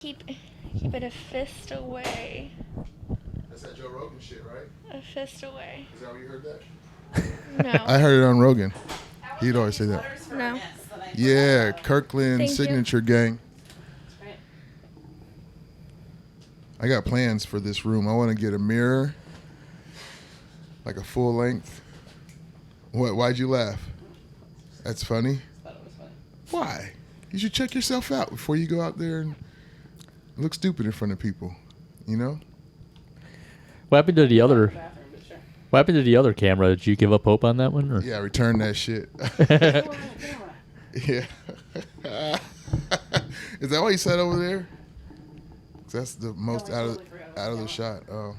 Keep it a fist away. That's that Joe Rogan shit, right? A fist away. Is that where you heard that? No. I heard it on Rogan. He'd always say that. No. Yeah, Kirkland Thank signature gang. Right. I got plans for this room. I want to get a mirror, like a full length. What? Why'd you laugh? That's funny. Thought it was funny. Why? You should check yourself out before you go out there and look stupid in front of people. You know? What happened to the other? Bathroom, but sure. What happened to the other camera? Did you give up hope on that one? Or? Yeah, return that shit. Yeah. Is that what you said over there? 'Cause that's the most out of the shot. Oh.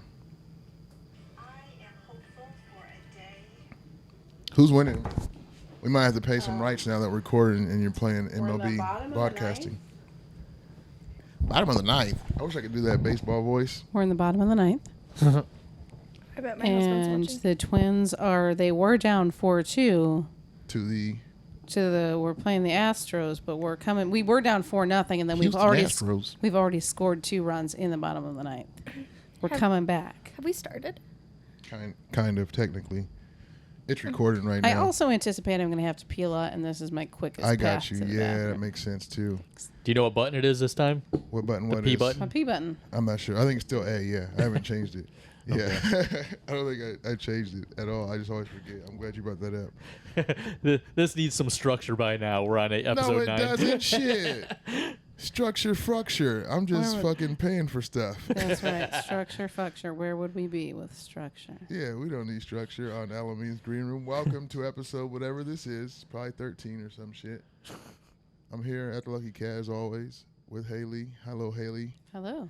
Who's winning? We might have to pay some rights now that we're recording and you're playing MLB broadcasting. Bottom of the ninth. I wish I could do that baseball voice. We're in the bottom of the ninth. I bet my husband's And watching. the Twins they were down 4-2 To the we're playing the Astros, but we were down 4-0, and then Houston Astros. we've already scored 2 runs in the bottom of the ninth. We're coming back. Have we started? Kind of technically. It's recording right I now. also anticipate I'm going to have to peel out, and this is my quickest I path got you. to the Yeah, that bathroom. makes sense too. Do you know what button it is this time? What button? The What P is? button? My P button. I'm not sure. I think it's still A. Yeah, I haven't changed it. Yeah, I don't think I changed it at all. I just always forget. I'm glad you brought that up. This needs some structure by now. We're on episode No, it 9. doesn't. Shit. Structure, fructure. I'm just Where would- fucking paying for stuff. That's right. Structure, fucture. Where would we be with structure? Yeah, we don't need structure on Aloe's Green Room. Welcome to episode whatever this is, probably 13 or some shit. I'm here at the Lucky Cat as always with Haley. Hello, Haley. Hello.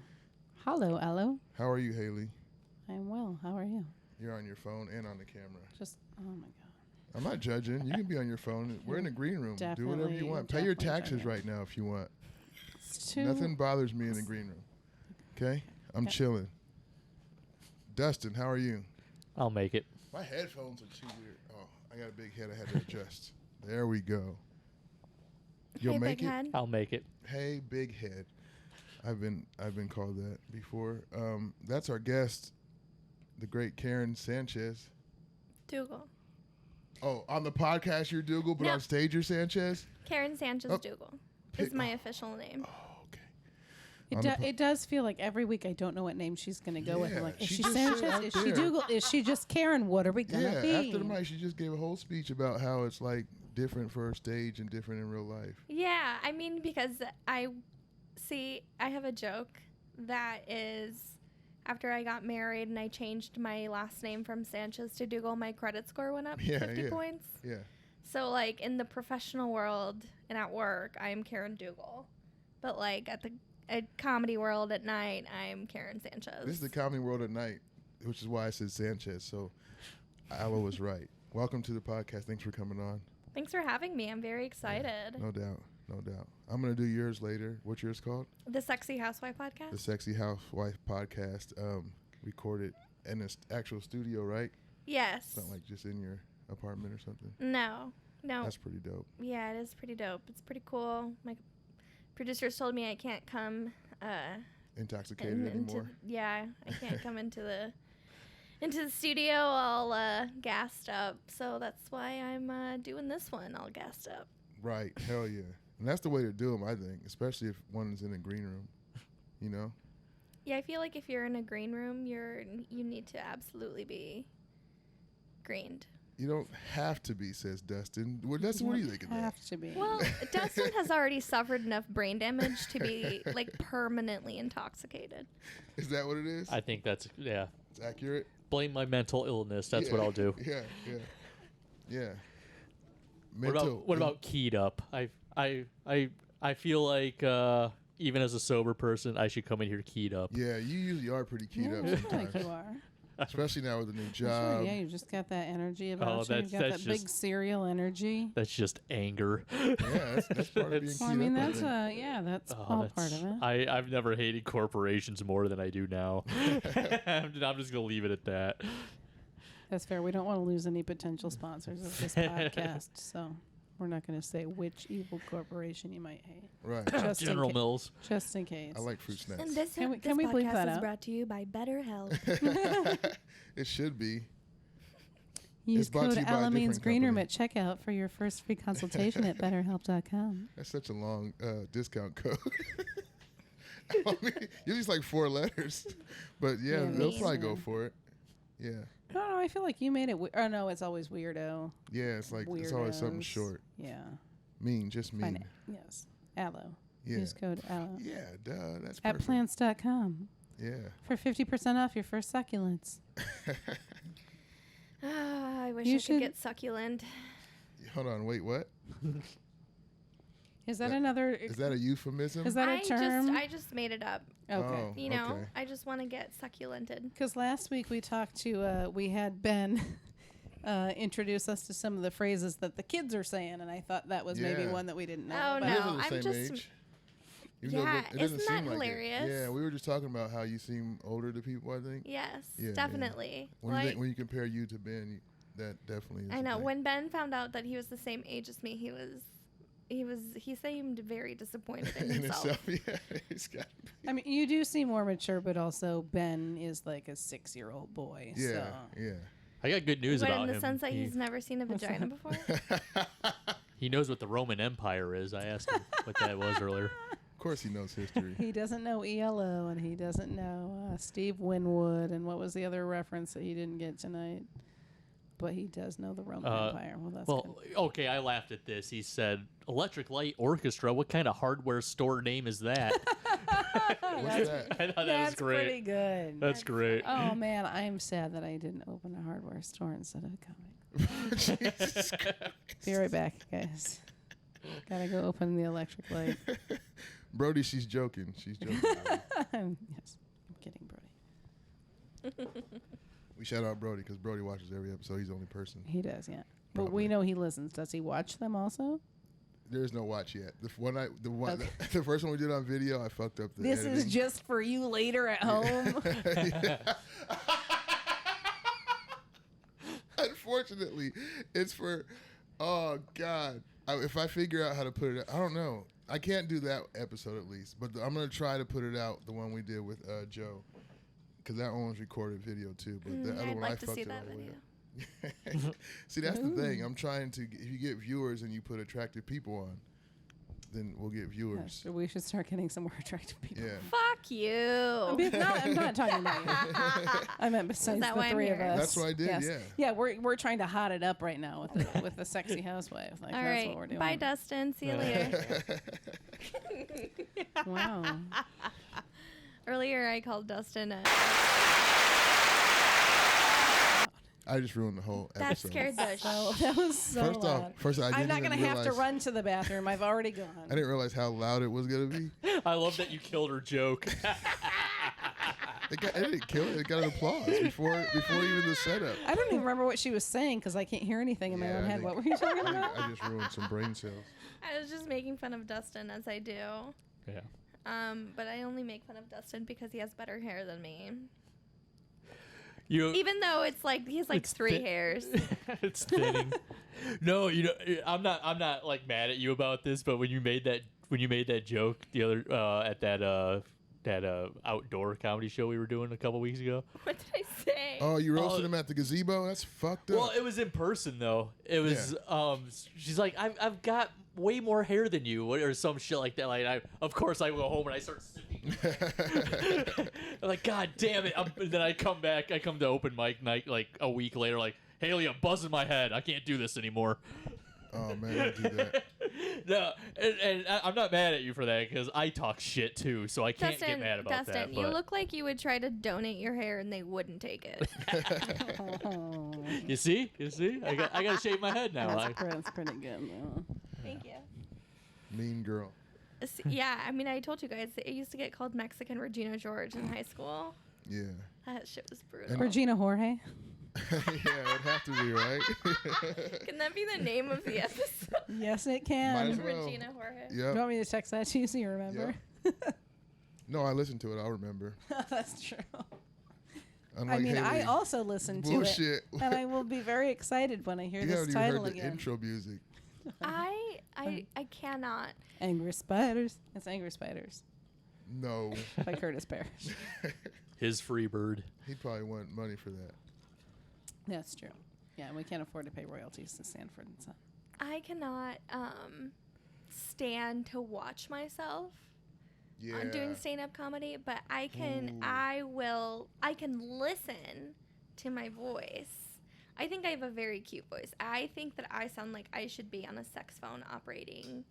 Hello, Aloe. How are you, Haley? I'm well. How are you? You're on your phone and on the camera. Oh my God. I'm not judging. You can be on your phone. We're in the green room. Do whatever you Definitely- want. Pay your definitely taxes judging. right now if you want. It's too. Nothing bothers me in the green room. Okay? I'm Okay. chilling. Dustin, how are you? I'll make it. My headphones are too weird. Oh, I got a big head I had to adjust. There we go. You'll Hey, make big it? head. I'll make it. Hey, big head. I've been called that before. That's our guest, the great Karen Sanchez. Dougal. Oh, on the podcast you're Dougal, but No. on stage you're Sanchez? Karen Sanchez Oh. Dougal is my official name. Oh, okay. It does feel like every week I don't know what name she's going to go with. I'm Yeah, like, is she she just said Sanchez? out Is she there. Dougal? Is she just Karen? What are we going to Yeah, be? after the mic, she just gave a whole speech about how it's like different for a stage and different in real life. Yeah, I mean, because I have a joke that is after I got married and I changed my last name from Sanchez to Dougal, my credit score went up 50 points. Yeah. So, like, in the professional world and at work, I'm Karen Dougal. But, like, at comedy world at night, I'm Karen Sanchez. This is the comedy world at night, which is why I said Sanchez. So Aloe was right. Welcome to the podcast. Thanks for coming on. Thanks for having me. I'm very excited. No doubt. No doubt. I'm going to do yours later. What's yours called? The Sexy Housewife podcast? The Sexy Housewife podcast. Recorded in an actual studio, right? Yes. It's not like just in your apartment or something. No. That's pretty dope. Yeah, it is pretty dope. It's pretty cool. My producers told me I can't come Intoxicated anymore. I can't come into the studio all gassed up. So that's why I'm doing this one all gassed up. Right. Hell yeah. And that's the way to do them, I think, especially if one is in a green room, you know? Yeah, I feel like if you're in a green room, you need to absolutely be greened. You don't have to be, says Dustin. Well, Dustin, what do you think of that? Have to be. Well, Dustin has already suffered enough brain damage to be like permanently intoxicated. Is that what it is? I think that's, yeah. It's accurate? Blame my mental illness. That's what I'll do. Yeah. What about keyed up? I feel like even as a sober person, I should come in here keyed up. Yeah, you usually are pretty keyed Yeah, up you sometimes. think you are. Especially now with the new Sure, job. yeah, you just got that energy about you. that's- You got that's that big just- cereal energy. That's just anger. Yeah, that's part of being keyed Well, I mean, up. that's think. that's Oh, all part of it. I've never hated corporations more than I do now. I'm just gonna leave it at that. That's fair. We don't want to lose any potential sponsors of this podcast, so We're not going to say which evil corporation you might hate. Right. Just in General ca- Mills. Just in case. I like fruit snacks. And this, Can we this bleep podcast that is out? brought to you by BetterHelp. It should be. Use brought to code you by a Alamines different Greenroom company. at checkout for your first free consultation at BetterHelp.com. That's such a long discount code. I mean, usually it's like 4 letters. But yeah, Yeah, they'll me probably too. go for it. Yeah. No, I feel like you made it. Oh no, it's always weirdo. Yeah, it's like it's always something Weirdos. short. Yeah. Mean, just mean. Fine. Yes. Aloe. Yeah. Use code Aloe Yeah, duh. That's at perfect. plants.com Yeah. for 50% off your first succulents. I wish You I should- could get succulent. Hold on, wait, what? Is that That- another? Is that a euphemism? Is that a term? I just made it up. Okay. Oh, You know, okay. I just want to get succulented. Because last week we talked to, we had Ben introduce us to some of the phrases that the kids are saying, and I thought that was maybe Yeah. one that we didn't know. Oh, about. You guys no, are the I'm same just- age. Even though Yeah, it doesn't isn't seem that like it. hilarious? Yeah, we were just talking about how you seem older to people, I think. Yes, Yeah, definitely. When, Like, when you compare you to Ben, that definitely is. I a know thing. when Ben found out that he was the same age as me, he seemed very disappointed in In himself. himself, yeah, he's got to be. I mean, you do seem more mature, but also Ben is like a 6-year-old boy. Yeah, So. yeah. I got good news But about in the him. sense that he, he's never seen a What's vagina that? before. he knows what the Roman Empire is. I asked him what that was earlier. Of course, he knows history. He doesn't know ELO, and he doesn't know Steve Winwood, and what was the other reference that he didn't get tonight? But he does know the Roman Empire. Well, that's Well, okay, I laughed at this. He said, Electric Light Orchestra, what kind of hardware store name is that? What's that? I thought that was That's great. pretty good. That's great. Oh man, I'm sad that I didn't open a hardware store instead of a comic. Jesus Christ. Be right back, guys. Gotta go open the electric light. Brody, she's joking. She's joking. Yes, I'm kidding, Brody. We shout out Brody because Brody watches every episode. He's the only person. He does, yeah. But Probably. we know he listens. Does he watch them also? There's no watch yet. The one, Okay. the first one we did on video, I fucked up the This editing. is just for you later at home. Unfortunately, it's for. Oh God! If I figure out how to put it, I don't know. I can't do that episode at least, but I'm gonna try to put it out. The one we did with Joe, because that one was recorded video too. But the other I'd one I like to fucked see it that all the way video. up. See, that's the thing. I'm trying to. If you get viewers and you put attractive people on, then we'll get Yeah, viewers. so we should start getting some more attractive people. Yeah. Fuck you. I'm not talking about you. I meant besides that the why I'm three of here? us. That's what I did, Yes. yeah. Yeah, we're trying to hot it up right now with the sexy housewife. Like All that's right. what we're doing. Bye, Dustin. See you later. Wow. Earlier, I called Dustin. I just ruined the whole That episode. scared the So that was so First loud. off, I didn't I'm not even gonna have to realize- run to the bathroom. I've already gone. I didn't realize how loud it was gonna be. I love that you killed her joke. It didn't kill it. It got an applause before even the setup. I don't even remember what she was saying because I can't hear anything in my Yeah, own I head. think- What were you talking I about? just ruined some brain cells. I was just making fun of Dustin as I do. Yeah. But I only make fun of Dustin because he has better hair than me. You Even though it's like he has like It's 3 thi- hairs. it's thinning. No, you know, I'm not like mad at you about this, but when you made that joke the other at that outdoor comedy show we were doing a couple weeks ago. What did I say? Oh, you roasted him at the gazebo? That's fucked up. Well, it was in person though. It was she's like, I've got way more hair than you, or some shit like that. Like, of course I go home and I start sipping. I'm like, God damn it! And then I come to open mic night like a week later, like, Haley, I'm buzzing my head. I can't do this anymore. Oh man, don't do that. No, and I'm not mad at you for that because I talk shit too, so I can't get mad about Dustin, that. you But look like you would try to donate your hair and they wouldn't take it. Oh, you see, I got to shave my head now. that's pretty good. Though. Thank you. Mean girl. Yeah, I mean, I told you guys, I used to get called Mexican Regina Jorgé in high school. Yeah. That shit was brutal. And- Regina Jorgé. Yeah, it'd have to be, right? Can that be the name of the episode? Yes, it Might can. as well. Regina Jorgé. You Yep. want me to text that to you so you remember? No, I listened to it. I'll remember. That's true. Unlike I mean, I Haley. also listened to Bullshit. it, and I will be very excited when I hear You this haven't even title heard the again. intro music. I cannot. Angry Spiders. It's Angry Spiders No. by Curtis Parrish. His free bird. He'd probably want money for that. That's true. Yeah, we can't afford to pay royalties to Sanford and Son. I cannot stand to watch myself Yeah. doing stand-up comedy, but I can listen to my voice. I think I have a very cute voice. I think that I sound like I should be on a sex phone operating.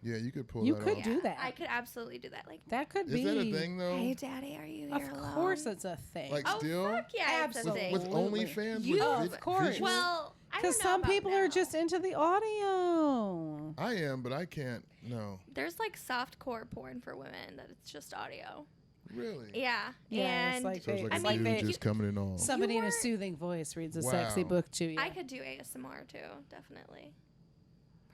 Yeah, you could pull You that could off. do that. I could absolutely do that. Like, That could Is be. that a thing though? hey, Daddy, are you here Of alone? course, it's a thing. Like Oh, still? fuck yeah, it's a Absolutely. thing. With OnlyFans? You- with of course. visual? Well, I don't Because know some about people now. are just into the audio. I am, but I can't. No. There's like softcore porn for women that it's just audio. Really? Yeah. Yeah, and it's like So it's like I a mean, dude you- just coming in all. somebody in a were- soothing voice reads a Wow. sexy book to you. I could do ASMR too, definitely.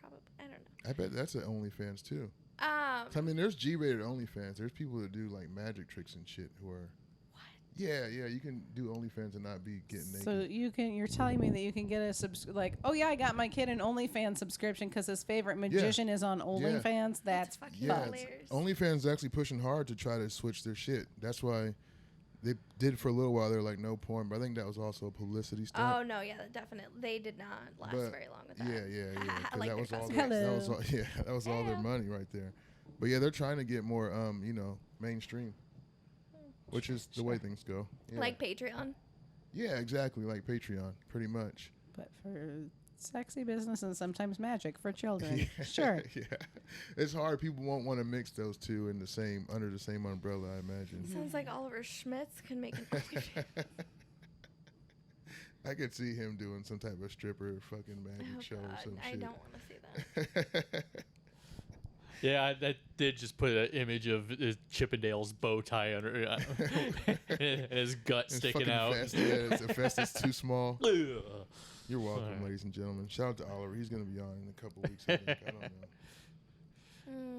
Probably. I don't know. I bet that's an OnlyFans too. Um, I mean, there's G-rated OnlyFans. There's people that do like magic tricks and shit who are. What? Yeah, you can do OnlyFans and not be getting naked. So you're telling me that you can get a I got my kid an OnlyFans subscription because his favorite magician is on OnlyFans. That's fucking yeah, fucked. hilarious. OnlyFans is actually pushing hard to try to switch their shit. That's why they did for a little while. They're like no porn, but I think that was also a publicity Oh stunt. no, yeah, definitely. They did not last But very long with that. Yeah. 'Cause Like that their was all. customers. That was all. Yeah, that was all their Hello. money right there. But yeah, they're trying to get more, mainstream, which is the way things go. Yeah. Like Patreon. Yeah, exactly, like Patreon, pretty much. But for sexy business and sometimes magic for children. Sure. Yeah, it's hard. People won't want to mix those two in under the same umbrella, I imagine. Sounds like Oliver Schmitz can make an OnlyFans. I could see him doing some type of stripper fucking magic Oh show or God, some I shit. don't want to see that. Yeah, that did just put an image of Chippendale's bow tie under and his gut It's sticking fucking out. Fest. Yeah, it's a fest that's too small. Ugh. You're welcome, Alright. ladies and gentlemen. Shout out to Oliver. He's going to be on in a couple weeks, I think. I don't know.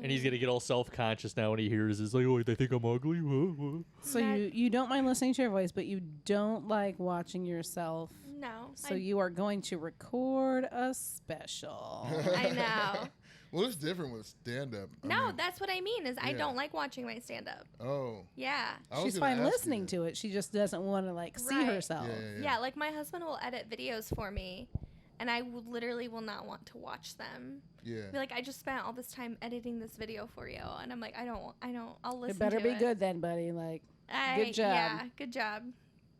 And he's gonna get all self-conscious now when he hears this. Like, oh, they think I'm ugly. What? So That- you don't mind listening to your voice, but you don't like watching yourself. No. So you are going to record a special. I know. Well, it's different with stand-up. I No, mean, that's what I mean. Is I yeah. don't like watching my stand up. Oh. Yeah. I was She's gonna fine ask listening you to it. She just doesn't want to see Right. herself. Yeah, like my husband will edit videos for me, and I literally will not want to watch them. Yeah. Be like, I just spent all this time editing this video for you, and I'm like, I don't. I'll listen. It better to be it. good then, buddy. Like, good job. Yeah, good job.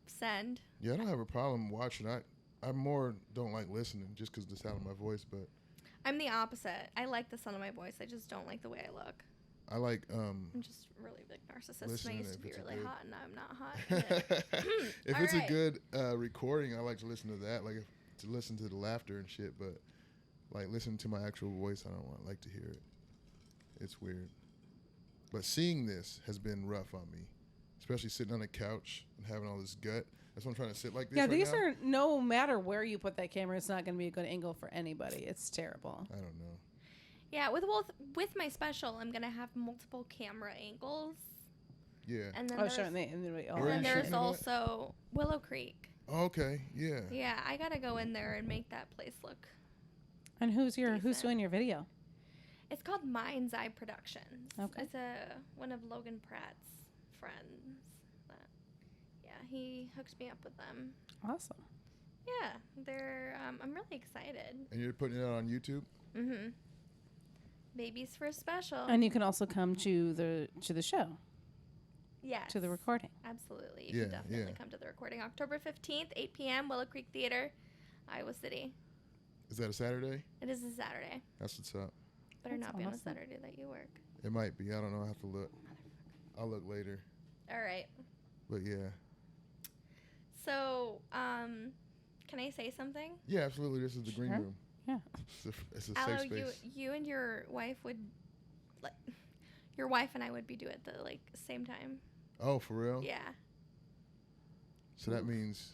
Send. Yeah, I don't have a problem watching. I more don't like listening just because of the sound of my voice, but I'm the opposite. I like the sound of my voice. I just don't like the way I look. I like I'm just a really big narcissist, and I Listening used to if be it's a really good- hot, and now I'm not hot. if All it's right. a good recording, I like to listen to that. Like to listen to the laughter and shit, but like listening to my actual voice, I don't like to hear it. It's weird. But seeing this has been rough on me, especially sitting on a couch and having all this gut. That's why I'm trying to sit like this. yeah, right these now. are no matter where you put that camera, it's not going to be a good angle for anybody. It's terrible. I don't know. Yeah, with my special, I'm gonna have multiple camera angles, Yeah. and then Oh, there's, sure. Where and are then you there's shooting it at? also Willow Creek. Okay. Yeah. Yeah, I gotta go in there and make that place look. And who's Decent. doing your video? It's called Mind's Eye Productions. Okay. It's one of Logan Pratt's friends. Yeah, he hooked me up with them. Awesome. Yeah, they're. I'm really excited. And you're putting it out on YouTube. Mhm. Babies for a special. And you can also come to the show, yes. to the recording. Absolutely. You Yeah, can definitely yeah. come to the recording. October 15th, 8 p.m., Willow Creek Theater, Iowa City. Is that a Saturday? It is a Saturday. That's what's up. Better That's not be on a awesome. Saturday that you work. It might be. I don't know. I have to look. I'll look later. All right. But yeah. So, can I say something? Yeah, absolutely. This is the green Sure. room. Yeah. It's a Aloe, safe space. you and your wife would, like, your wife and I would be doing it at the same time. Oh, for real? Yeah. So that means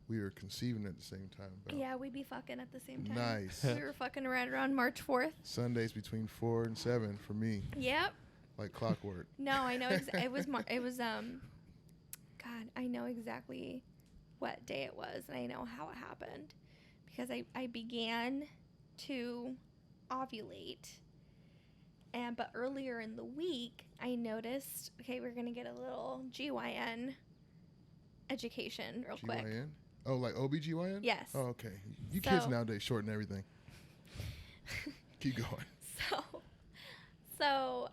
we are conceiving at the same time. Bro. Yeah, we'd be fucking at the same time. Nice. We were fucking around March 4th. Sundays between 4 and 7 for me, Yep. like clockwork. No, I know. It was God, I know exactly what day it was, and I know how it happened because I began to ovulate. But earlier in the week, I noticed, okay, we're going to get a little GYN education real quick. GYN? Oh, like OBGYN? Yes. Oh, okay. You kids nowadays shorten everything. Keep going. So,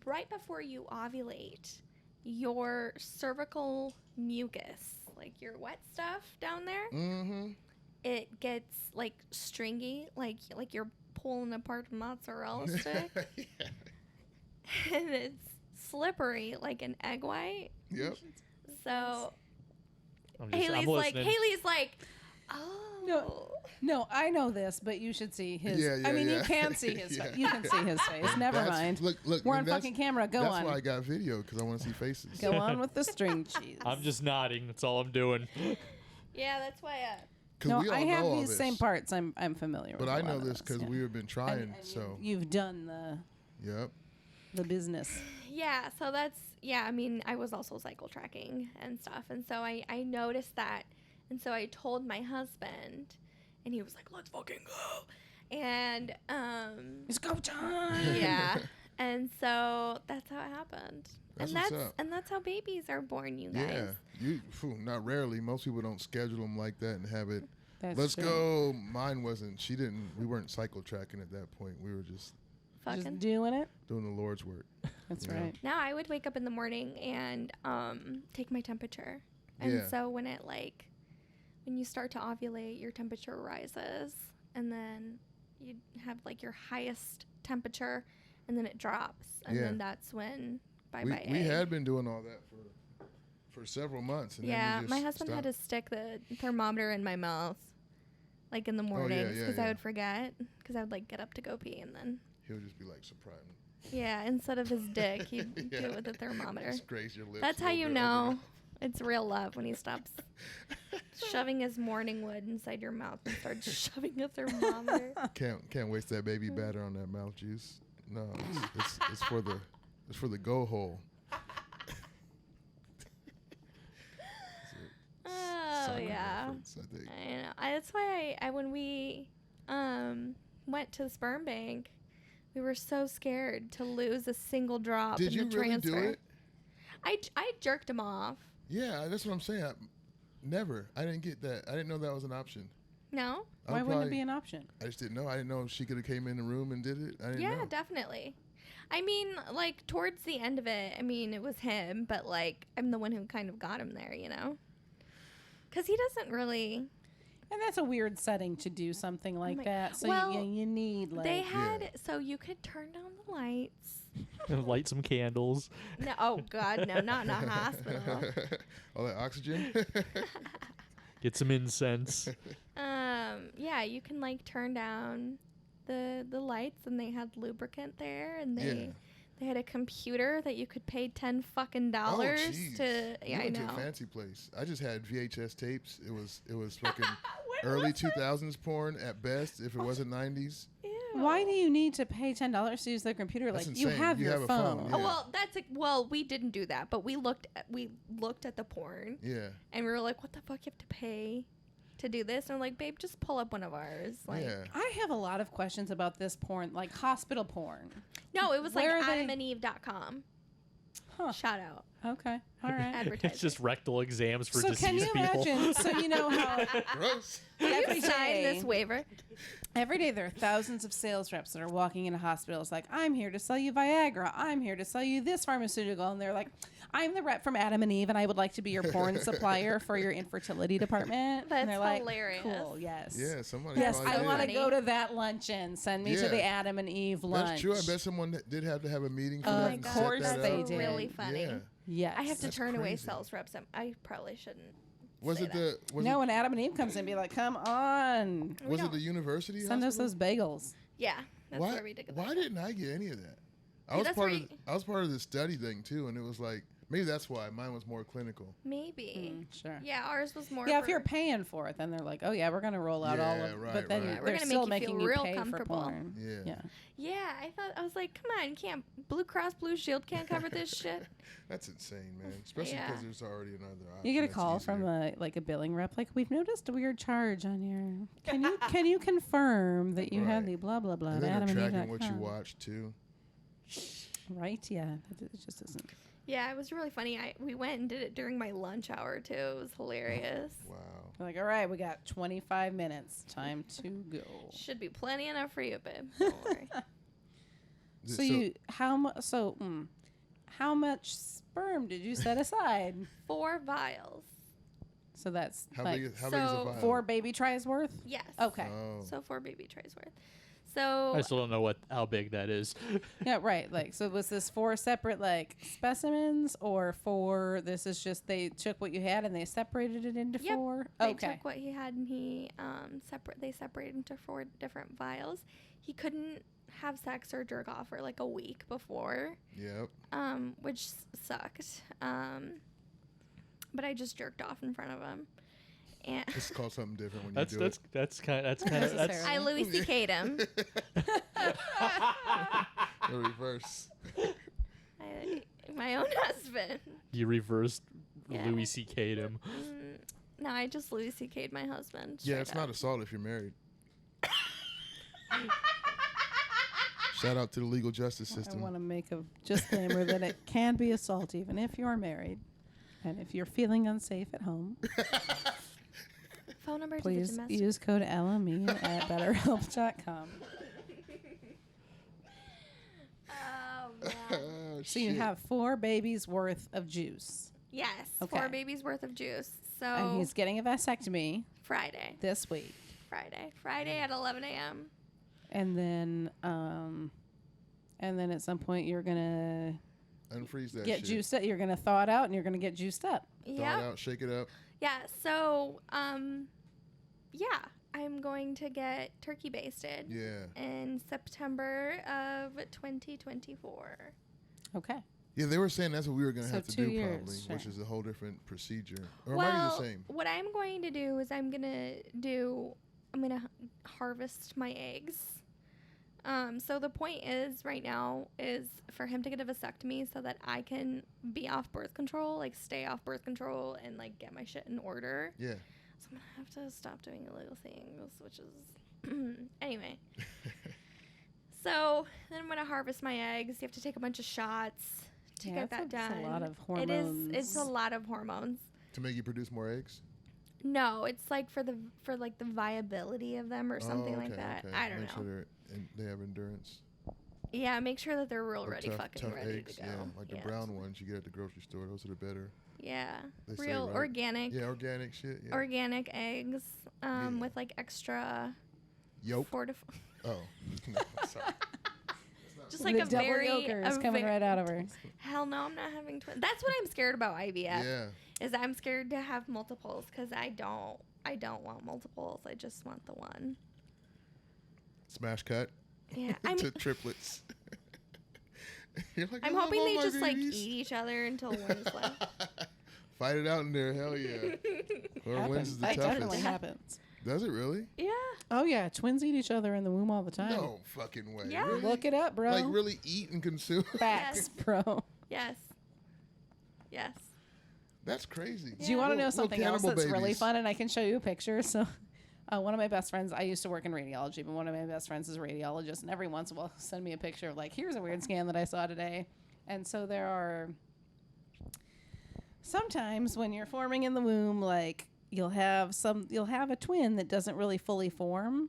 right before you ovulate, your cervical mucus, like your wet stuff down there, it gets like stringy, like you're pulling apart a mozzarella stick. Yeah. And it's slippery like an egg white. Yep. So Haley's like, oh. No, I know this, but you should see his. Yeah, I mean, you can see his face. You can see his face. Never mind. Look, we're on fucking camera. Go on. That's why I got video, because I want to see faces. Go on with the string cheese. I'm just nodding. That's all I'm doing. Yeah, that's why. No, I have these same parts. I'm familiar with. But I know this because we have been trying. And so you've done the business. Yeah, so that's I mean, I was also cycle tracking and stuff, and so I noticed that, and so I told my husband, and he was like, "Let's fucking go," and it's go time. Yeah, and so that's how it happened. That's and that's how babies are born, you guys. Yeah, not rarely. Most people don't schedule them like that and have it. Let's true. go. Mine wasn't. She didn't. We weren't cycle tracking at that point. We were just doing it. Doing the Lord's work. That's right. Now I would wake up in the morning and take my temperature, and so when you start to ovulate, your temperature rises, and then you have like your highest temperature, and then it drops, and then that's when bye-bye. We had been doing all that for several months. And then we just my husband had to stick the thermometer in my mouth, like in the mornings, because I would forget, because I would like get up to go pee, and then he'll just be like surprised. Yeah, instead of his dick, he'd do it with the thermometer. Just graze your lips. That's how you know it's real love, when he stops shoving his morning wood inside your mouth and starts shoving a thermometer. Can't waste that baby batter on that mouth juice. No, it's for the go hole. Oh yeah, I know. That's why I when we went to the sperm bank, we were so scared to lose a single drop in the transfer. Did you really do it? I jerked him off. Yeah, that's what I'm saying. Never. I didn't get that. I didn't know that was an option. No? Why wouldn't it be an option? I just didn't know. I didn't know if she could have came in the room and did it. I didn't know. Yeah, definitely. I mean, like, towards the end of it, I mean, it was him, but, like, I'm the one who kind of got him there, you know? Because he doesn't really... And that's a weird setting to do something like that. So you need, like... They had... So you could turn down the lights. Light some candles. No, oh, God, no, not in a hospital. All that oxygen? Get some incense. Yeah, you can, like, turn down the lights, and they had lubricant there, and they had a computer that you could pay $10 fucking to. Yeah, I know. Went to a fancy place. I just had VHS tapes. It was fucking early 2000s porn at best, if it wasn't 90s. Ew. Why do you need to pay $10 to use the computer? That's like insane. You have your phone. Yeah. Well, we didn't do that, but we looked at the porn. Yeah. And we were like, what the fuck, you have to pay to do this? And I'm like, babe, just pull up one of ours. Like, yeah. I have a lot of questions about this porn, like hospital porn. No, it was like AdamandEve.com. Huh. Shout out. Okay. All right. Advertising. It's just rectal exams for deceased people. So can you imagine? So you know how Gross. Every sign this waiver. Every day there are thousands of sales reps that are walking into hospitals like, I'm here to sell you Viagra. I'm here to sell you this pharmaceutical. And they're like, I'm the rep from Adam and Eve, and I would like to be your porn supplier for your infertility department. That's and they're hilarious. Like, cool, yes. Yeah, somebody. Yes, I want to did. go to that luncheon. Send me to the Adam and Eve lunch. That's true. I bet someone did have to have a meeting for Of that. And course set that they up. did. Really funny. Yeah. Yes. I have to That's turn away crazy. sales reps. I probably shouldn't. Was say it that. when Adam and Eve comes in and be like, come on. Was it the university? Send us hospital? those bagels. Yeah, that's where we did. Why didn't I get any of that? I was part of the study thing too, and it was like Maybe that's why mine was more clinical. Maybe. Sure. Yeah, ours was more. Yeah, for, if you're paying for it, then they're like, oh yeah, we're gonna roll out all Yeah, of. right, But then right. We're they're gonna still make you feel making you real pay for comfortable. porn. Yeah. Yeah, I was like, come on, can't Blue Cross Blue Shield can't cover this shit. That's insane, man. Especially Yeah. because there's already another option. You get a that's call easier. from a billing rep like, we've noticed a weird charge on your. Can you confirm that you have Right. the blah blah blah? And at then they're tracking what you adamandeve.com? watch too. Right? Yeah, it just isn't. Yeah, it was really funny. We went and did it during my lunch hour too. It was hilarious. Wow. They're like, all right, we got 25 minutes. Time to go. Should be plenty enough for you, babe. Don't worry. How much sperm did you set aside? 4 vials. So that's How like big is a so vial? 4 baby tries worth. Yes. Okay. Oh. So 4 baby trays worth. So I still don't know how big that is. Yeah, right. Like, so was this 4 separate like specimens, or 4? This is just they took what you had and they separated it into Yep. 4. they Okay. took what he had and they separated into 4 different vials. He couldn't have sex or jerk off for like a week before, Yep. which sucked. But I just jerked off in front of him. And It's called something different when That's you do it. that's kind of that's Necessarily. I Louis C.K'd him. The reverse. My own husband. you reversed Yeah. Louis C.K'd him. No, I just Louis C.K'd my husband. Yeah, straight it's not up. assault if you're married. Shout out to the legal justice I system. want to make a disclaimer that it can be assault even if you're married, and if you're feeling unsafe at home, Phone number to the please domestic. use code LME at betterhelp.com. Oh, man. Oh, So you shit. have 4 babies worth of juice, Yes, Okay. 4 babies worth of juice. So and he's getting a vasectomy Friday this week. at 11 a.m. And then at some point you're gonna Unfreeze that get shit. juiced up. You're gonna thaw it out, and you're gonna get juiced up. Thaw it Yeah, out, shake it up. yeah. So yeah, I'm going to get turkey basted Yeah. in September of 2024. Okay. Yeah, they were saying that's what we were going to So have to 2 do years, probably, sure. which is a whole different procedure. Or it might be the same. What I'm going to do is I'm gonna harvest my eggs. So the point is right now is for him to get a vasectomy so that I can be off birth control, like stay off birth control and like get my shit in order. Yeah. So I'm gonna have to stop doing illegal things, which is anyway. So then I'm gonna harvest my eggs. You have to take a bunch of shots to get that done. That's a lot of It hormones. is. It's a lot of hormones. To make you produce more eggs? No, it's like for the viability of them or something like that. I don't Make know. sure they have endurance. Yeah, make sure that they're real Or ready, fucking ready eggs, to go. yeah. Like the brown ones you get at the grocery store. Those are the better. Yeah, They say, real right? organic. Yeah, organic shit. Yeah. Organic eggs, Yeah. with like extra Yolk? Oh. No, sorry. just like the a double very yolkers a coming ver- right out of her. Hell no, I'm not having twins. That's what I'm scared about IVF. Yeah. Is I'm scared to have multiples because I don't want multiples. I just want the one. Smash cut Yeah, I'm to triplets. You're like, I'm "I love hoping all they my just like babies." eat each other until one is left. Fight it out in there. Hell yeah. Whoever wins is the That definitely toughest. happens. Does it really? Yeah. Oh yeah, twins eat each other in the womb all the time. No fucking way. Yeah. Really? Look it up, bro. Like really eat and consume? Facts, bro. Yes. Yes. That's crazy. Do you want to know Little something else cannibal that's really babies. fun? And I can show you a picture. So, one of my best friends, I used to work in radiology, but one of my best friends is a radiologist, and every once in a while, send me a picture of like, here's a weird scan that I saw today. And so there are sometimes when you're forming in the womb, like you'll have a twin that doesn't really fully form,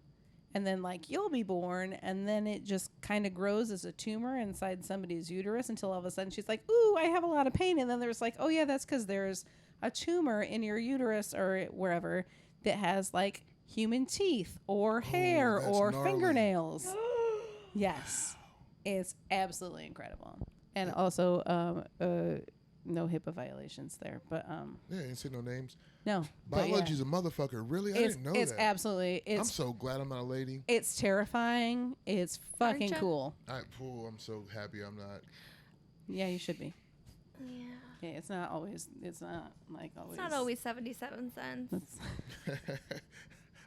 and then like you'll be born, and then it just kind of grows as a tumor inside somebody's uterus until all of a sudden she's like, ooh, I have a lot of pain. And then there's like, oh yeah, that's because there's a tumor in your uterus or wherever that has like human teeth or hair that's or gnarly. fingernails. Yes. It's absolutely incredible. And also, no HIPAA violations there, but Yeah, ain't say no names. no. but yeah. Biology's a motherfucker. Really? I It's didn't know it's that. absolutely I'm it's so glad I'm not a lady. it's terrifying. It's fucking ya? cool. I'm so happy I'm not. Yeah, you should be. Yeah. Okay, it's not always. It's not like always. It's not always 77 cents.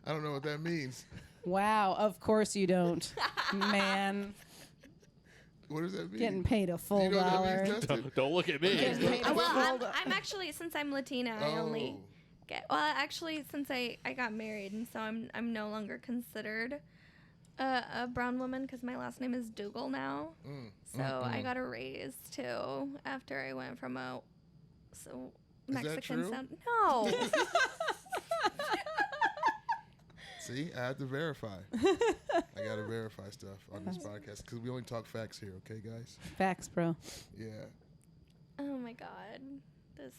I don't know what that means. Wow, of course you don't, man. What does that mean? Getting paid a full You know what that dollar. means, Dustin? Don't look at me. Getting paid a Well, full dollar. I'm actually, since I'm Latina, I only Oh. get. Well, actually, since I got married, and so I'm no longer considered a brown woman because my last name is Dougall now. So I got a raise too after I went from a Is that Mexican true? sound. No. See, I have to verify. I got to verify stuff on this podcast because we only talk facts here, okay, guys? Facts, bro. Yeah. Oh my God. This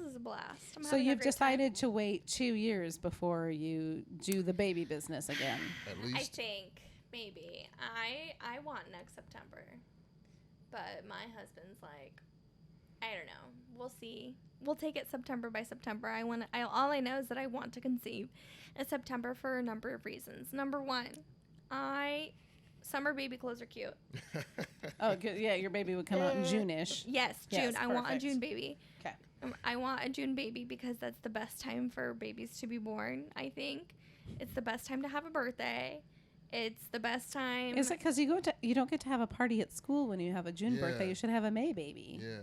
is a blast. I'm So having a you've great time. decided to wait 2 years before you do the baby business again. At I least. think maybe I want next September, but my husband's like, I don't know. We'll see. We'll take it September by September. All I know is that I want to conceive in September for a number of reasons. Number one, summer baby clothes are cute. Oh, good. Yeah, your baby would come out in June-ish. Yes, Yes, June. I want a perfect. June baby. Okay. I want a June baby because that's the best time for babies to be born. I think it's the best time to have a birthday. It's the best time. Is it because you don't get to have a party at school when you have a June birthday? Yeah. You should have a May baby. Yeah.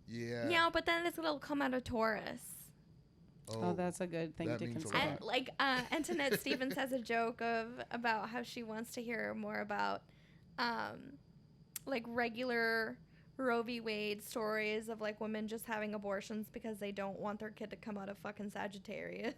Yeah. Yeah, but then it'll come out of Taurus. Oh, that's a good thing that to means a consider. lot. Like Antoinette Stevens has a joke about how she wants to hear more about like regular Roe v. Wade stories of like women just having abortions because they don't want their kid to come out of fucking Sagittarius.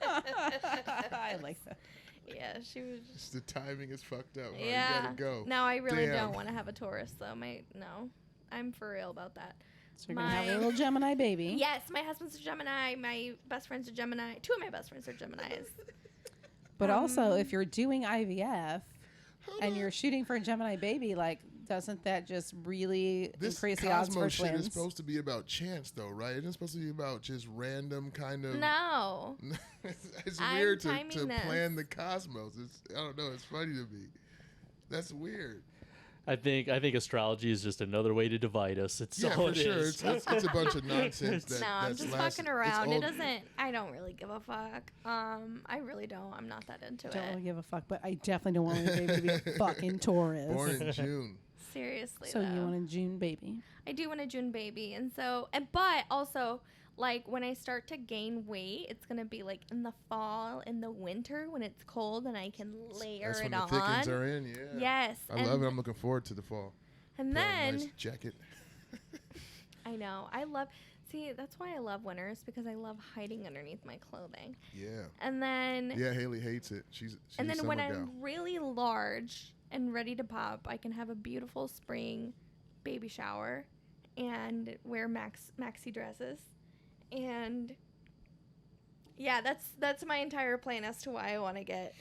I like that. Yeah, she was just, Just the timing is fucked up. Huh? yeah. You gotta go. No, I really Damn. don't want to have a Taurus though. No, I'm for real about that. So you're going to have a My- little Gemini baby. Yes, my husband's a Gemini. My best friend's a Gemini. Two of my best friends are Geminis. But also, if you're doing IVF Hold and on. you're shooting for a Gemini baby, like, doesn't that just really This increase the odds for Cosmo shit twins? is supposed to be about chance, though, right? It's supposed to be about just random kind of. No. It's I'm weird to timing this. plan the cosmos. I don't know. It's funny to me. That's weird. I think astrology is just another way to divide us. It's Yeah, all for it sure. is. It's a bunch of nonsense. That, No, I'm that's just lasted- fucking it's around. It old- doesn't. I don't really give a fuck. I really don't. I'm not that into Don't it. really give a fuck, but I definitely don't want my baby to be a fucking Taurus. Born in June. Seriously, So though. you want a June baby? I do want a June baby, but also like when I start to gain weight, it's gonna be like in the fall, in the winter when it's cold and I can layer That's it when the on. thickens are in. Yeah. Yes, I love it. I'm looking forward to the fall. And Put on a then nice jacket. I know see that's why I love winters because I love hiding underneath my clothing. Yeah. And then Yeah, Haley hates it. She's and a then summer when gal. I'm really large and ready to pop, I can have a beautiful spring baby shower and wear maxi dresses. And yeah, that's my entire plan as to why I want to get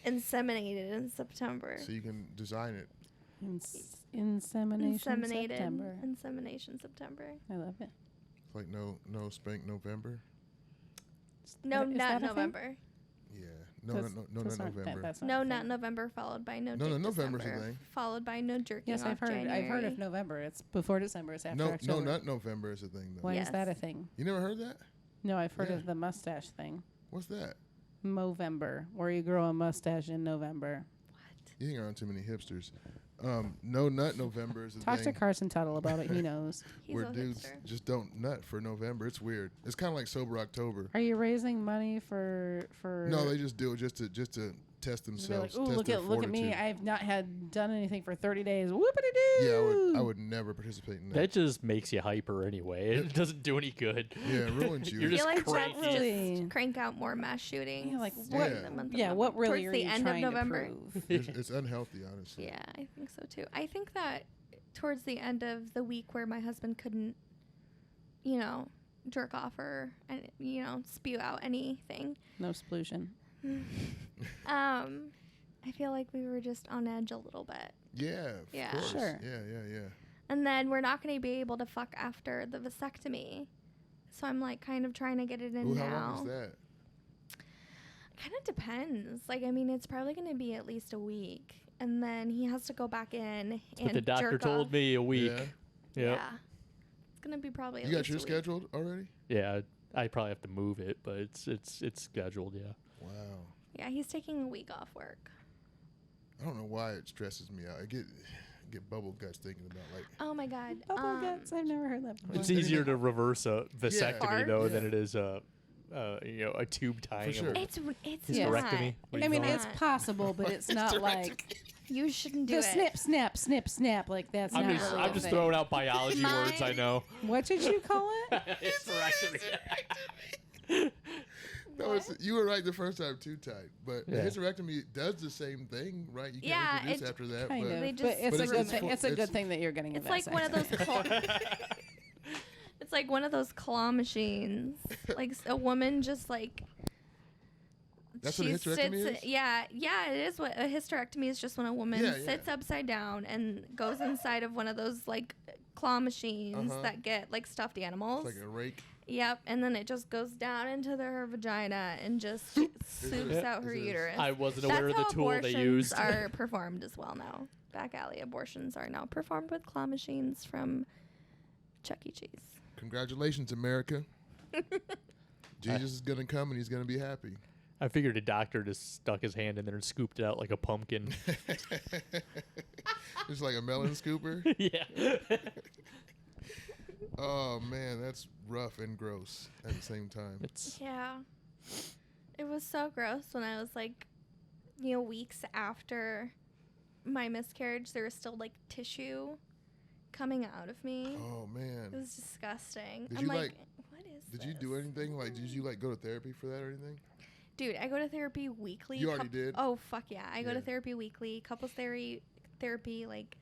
inseminated in September. So you can design it. Insemination September. Insemination September. I love it. It's like no spank November. No, Is not that a thing? November. Yeah. No, That's not November. That's not No, a not thing. November, followed by no. No, dick November's a December, thing. Followed by no jerking Yes, off I've heard. January. I've heard of November. It's before December. It's after No, October. not November is a thing though. Why Yes. is that a thing? You never heard that? No, I've heard Yeah. of the mustache thing. What's that? Movember, where you grow a mustache in November. You hang around too many hipsters. No nut November is a Talk to thing Carson Tuttle about it. He knows. He's where a dudes hipster. just don't nut for November. It's weird. It's kind of like sober October. Are you raising money for? No, they just do it just to test Be themselves. like, ooh, test look their at me! fortitude. I've not done anything for 30 days. Whoopity doo! Yeah, I would never participate in that. That just makes you hyper anyway. It doesn't do any good. Yeah, it ruins you. You're I feel just like crazy. Jets Really- just crank out more mass shootings. Yeah, like what- in the month of Yeah, what November. really Towards are the you end trying of November? to prove? It's unhealthy, honestly. Yeah, I think so too. I think that towards the end of the week where my husband couldn't, jerk off or, spew out anything, No splusion. I feel like we were just on edge a little bit. Yeah, of Yeah. course. Sure. Yeah. And then we're not going to be able to fuck after the vasectomy. So I'm like kind of trying to get it in Ooh, now. how long is that? Kind of depends. Like, I mean, it's probably going to be at least a week. And then he has to go back in But and the doctor jerk told off. me a week. Yeah. Yep. Yeah. It's gonna be probably. You got yours scheduled already? Yeah, I probably have to move it, but it's scheduled. Yeah. Wow. Yeah, he's taking a week off work. I don't know why it stresses me out. I get bubble guts thinking about like. Oh my god. Bubble guts. I've never heard that before. It's easier to reverse a vasectomy though Yeah. than it is a tube tying. sure. It's Hysterectomy. not. I mean, It's it's not. possible, but it's not like You shouldn't do the it. snip, snap, snip, snap. Like that's not really I'm a just thing. throwing out biology Mine- words I know. What did you call it? Hysterectomy. No, you were right the first time, too tight. But Yeah. the hysterectomy does the same thing, right? You can't Yeah, reproduce it- after that. Kind but of, They but just- it's But a it's- good it's thing. full- It's a good it's- thing that you're getting a It's like one of vasectomy. those It's like one of those claw machines. Like a woman just like. That's what a she hysterectomy sits- is? Yeah, it is. What a hysterectomy is, just when a woman Yeah, yeah. sits upside down and goes inside of one of those like claw machines Uh-huh. that get like stuffed animals. It's like a rake. Yep, and then it just goes down into her vagina and just soups out her Is it- uterus. I wasn't That's aware of the how tool they abortions used. are performed as well now. Back alley abortions are now performed with claw machines from Chuck E. Cheese. Congratulations, America. Jesus is going to come and he's going to be happy. I figured a doctor just stuck his hand in there and scooped it out like a pumpkin. It's like a melon scooper. Yeah. Oh, man, that's rough and gross at the same time. It's Yeah. It was so gross when I was like, weeks after my miscarriage, there was still like tissue coming out of me. Oh, It man. was disgusting. Did I'm you, like, like- what is Did this? you do anything? Like, did you, like, go to therapy for that or anything? Dude, I go to therapy weekly. You already did? Oh, fuck yeah. I go to Yeah. therapy weekly. Couples therapy like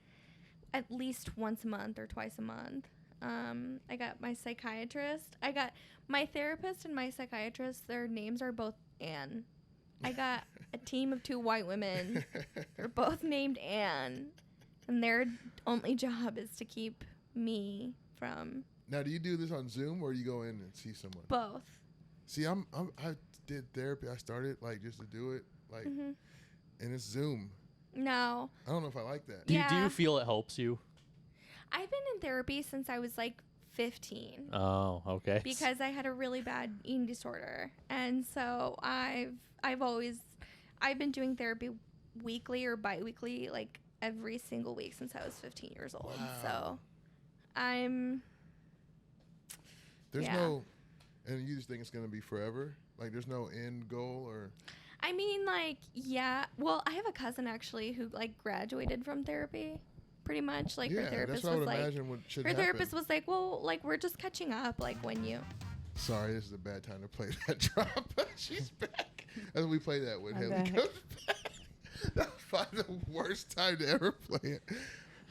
at least once a month or twice a month. I got my psychiatrist. I got my therapist and my psychiatrist. Their names are both Anne. I got a team of 2 white women. They're both named Anne. And their only job is to keep me from Now, do you do this on Zoom or you go in and see someone? both. See, I did therapy. I started, like, just to do it, like, Hmm. and it's Zoom. No. I don't know if I like that. do Yeah. you feel it helps you? I've been in therapy since I was like 15. Oh, okay. Because I had a really bad eating disorder, and so I've been doing therapy weekly or bi-weekly, like every single week since I was 15 years old. Wow. So I'm There's Yeah. no, and you just think it's gonna be forever. Like, there's no end goal or. I mean, like, yeah. Well, I have a cousin actually who like graduated from therapy, pretty much. Like Yeah, her therapist that's what I was would like, imagine what should her happen. therapist was like, well, like we're just catching up, like when you. Sorry, this is a bad time to play that drop. She's back. As we play that when I'm Haley back. comes back. That was probably the worst time to ever play it.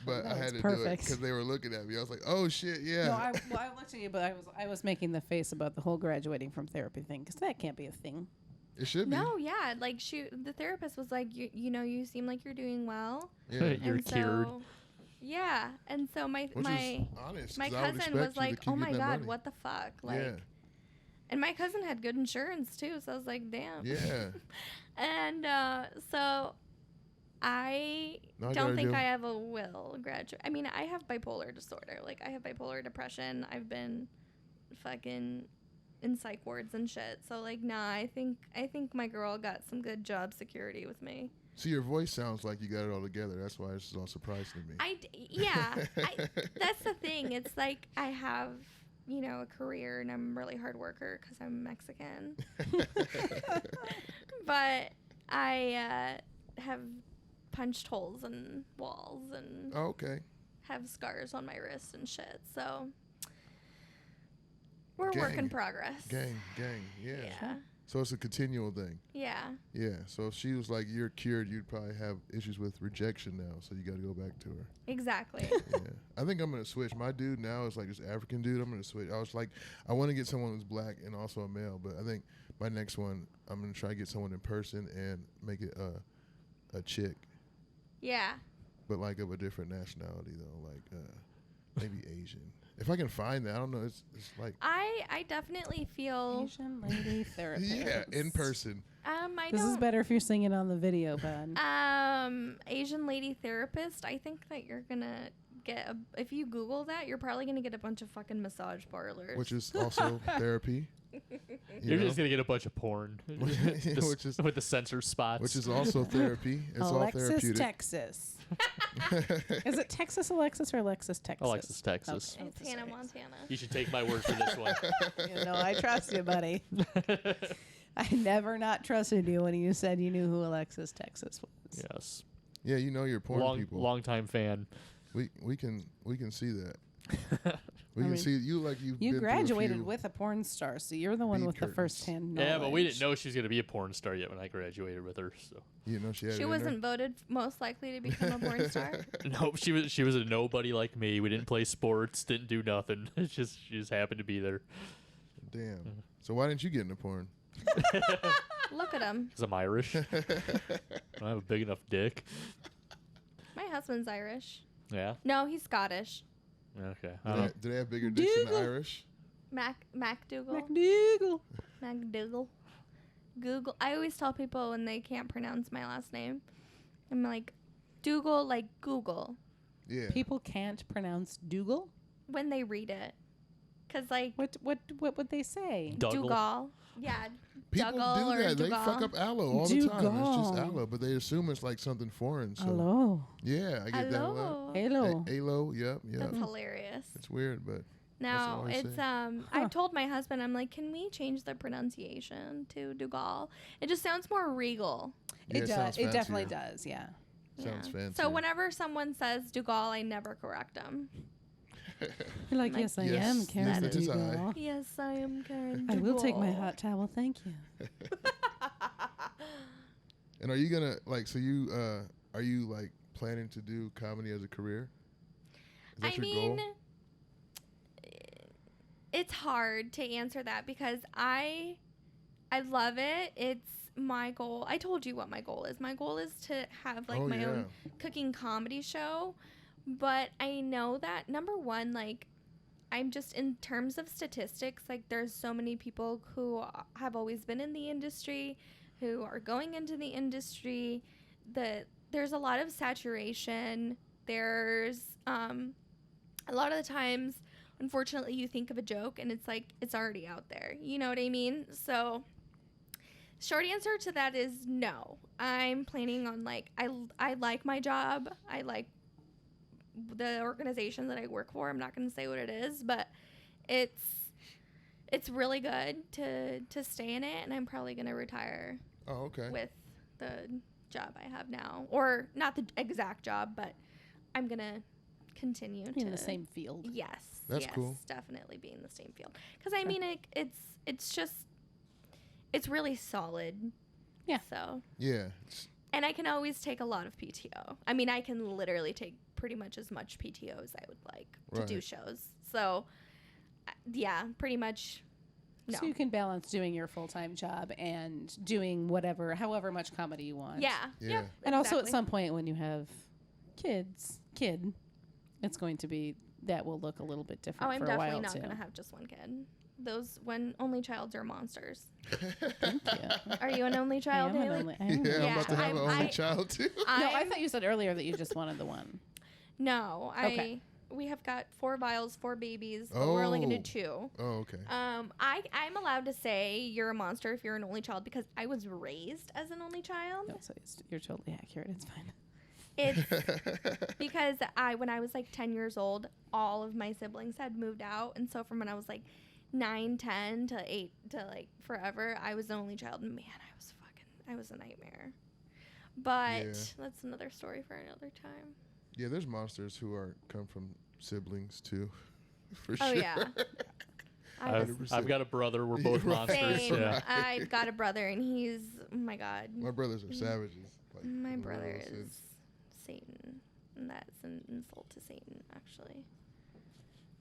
But No, I had it's to do it perfect. because they were looking at me. I was like, oh shit, yeah. No, I looked at you, but I was making the face about the whole graduating from therapy thing because that can't be a thing. It should be. No, yeah, like the therapist was like, you seem like you're doing well. Yeah. You're And cured. so, yeah, and so my Which my is honest. my 'cause I would cousin expect was you to like, keep "Oh my getting that god, money. what the fuck?" Like, Yeah. and my cousin had good insurance too, so I was like, "Damn." Yeah. And so I No, I don't gotta think do- I have a will graduate. I mean, I have bipolar disorder. Like, I have bipolar depression. I've been fucking in psych wards and shit. So like, nah, I think my girl got some good job security with me. See, your voice sounds like you got it all together. That's why this is all surprising to me. That's the thing. It's like I have, a career and I'm a really hard worker because I'm Mexican. But I have punched holes in walls and Oh, okay. have scars on my wrists and shit. So we're Gang. work in progress. Gang. Yeah. Yeah. So it's a continual thing. Yeah. Yeah. So if she was like, you're cured, you'd probably have issues with rejection now. So you got to go back to her. Exactly. Yeah. I think I'm going to switch. My dude now is like this African dude. I'm going to switch. I was like, I want to get someone who's black and also a male. But I think my next one, I'm going to try to get someone in person and make it a chick. Yeah. But like of a different nationality though. Like maybe Asian. If I can find that. I don't know. It's like. I definitely feel Asian lady therapist. Yeah, in person. I This is don't better if you're singing on the video, bud. Asian lady therapist. I think that you're gonna if you Google that, you're probably gonna get a bunch of fucking massage parlors. Which is also therapy. You're just gonna get a bunch of porn, which is with the censor spots. which is also therapy. It's all Alexis, therapeutic. Texas. Is it Texas, Alexis, or Alexis, Texas? Alexis, Texas. Okay. It's Hannah Montana. You should take my word for this one. You know, I trust you, buddy. I never not trusted you when you said you knew who Alexis, Texas was. Yes. Yeah, you know your porn people. Long time fan. We can see that. We can see you like you've You been graduated through a few with a porn star, so you're the one bead with the curtains. first-hand knowledge. Yeah, but we didn't know she was gonna be a porn star yet when I graduated with her. So You know she had it She in wasn't voted most likely to become a porn star. nope, she was a nobody like me. We didn't play sports, didn't do nothing. She just happened to be there. there. Damn. So why didn't you get into porn? Look at him. Because I'm Irish. I don't have a big enough dick. My husband's Irish. Yeah. No, he's Scottish. Okay. Do they have bigger dicks than the Dougal. Irish? MacDougal. McDougal. MacDougal. Google. I always tell people when they can't pronounce my last name, I'm like, Dougal, like Google, Yeah. People can't pronounce Dougal. when they read it. Because, like, What would they say? Dougal. Yeah. People Dougal do or that. They Dougal. fuck up aloe all the time. It's just Dougal. aloe, but they assume it's like something foreign. So Hello. yeah, I get that a lot. Hello. Hello. Aloe, yep. That's hilarious. It's weird, but No, what I it's say. I told my husband, I'm like, can we change the pronunciation to Dougal? It just sounds more regal. yeah, It sounds does. It definitely fancier. does. Yeah. Sounds fancy. So whenever someone says Dougal, I never correct them. You're like, Like, yes, I yes, am Karen yes, that is Dougal. Yes, I am Karen. I will take my Dougal. hot towel, thank you. And are you gonna like? So you are you like planning to do comedy as a career? Is that I your mean, goal? it's hard to answer that because I love it. It's my goal. I told you what my goal is. My goal is to have like Oh, my yeah. own cooking comedy show. But I know that number one, like I'm just in terms of statistics, like there's so many people who have always been in the industry, who are going into the industry. There's a lot of saturation. There's a lot of the times, unfortunately, you think of a joke and it's like it's already out there. You know what I mean? So short answer to that is no. I'm planning on like I like my job. I like the organization that I work for. I'm not going to say what it is, but it's really good to stay in it, and I'm probably going to retire Oh, okay. with the job I have now, or not the exact job, but I'm going to continue In the same field. Yes. That's yes, cool. Definitely be in the same field. Cuz I mean it's really solid. Yeah. So, Yeah. and I can always take a lot of PTO. I mean, I can literally take pretty much as much PTO as I would like to do Right. shows. So, yeah, pretty much. No. So you can balance doing your full-time job and doing however much comedy you want. Yeah. Yeah. Yep, And also at exactly. some point when you have kid, it's going to be, that will look a little bit different Oh, I'm for a while definitely not too. going to have just one kid. Those only childs are monsters. Thank you. Are you an only I child, am an Haley? only- I am an Yeah, only I'm about to child. have an only I- child too. No, I I'm- thought you said earlier that you just wanted the one. No, Okay. we have got 4 vials, 4 babies, but we're only gonna do 2. Oh, okay. I'm allowed to say you're a monster if you're an only child because I was raised as an only child. No, so you're totally accurate. It's fine. It's because when I was like 10 years old, all of my siblings had moved out, and so from when I was like 9, 10 to 8 to like forever, I was the only child. Man, I was a nightmare. But Yeah. that's another story for another time. Yeah, there's monsters who come from siblings too. For Oh sure. yeah. I was 100%. I've got a brother. We're both Right. monsters. Same. Yeah. I've got a brother, and he's, oh my God. My brothers are savages. Like, My in the brother real is sense. Satan. And that's an insult to Satan, actually.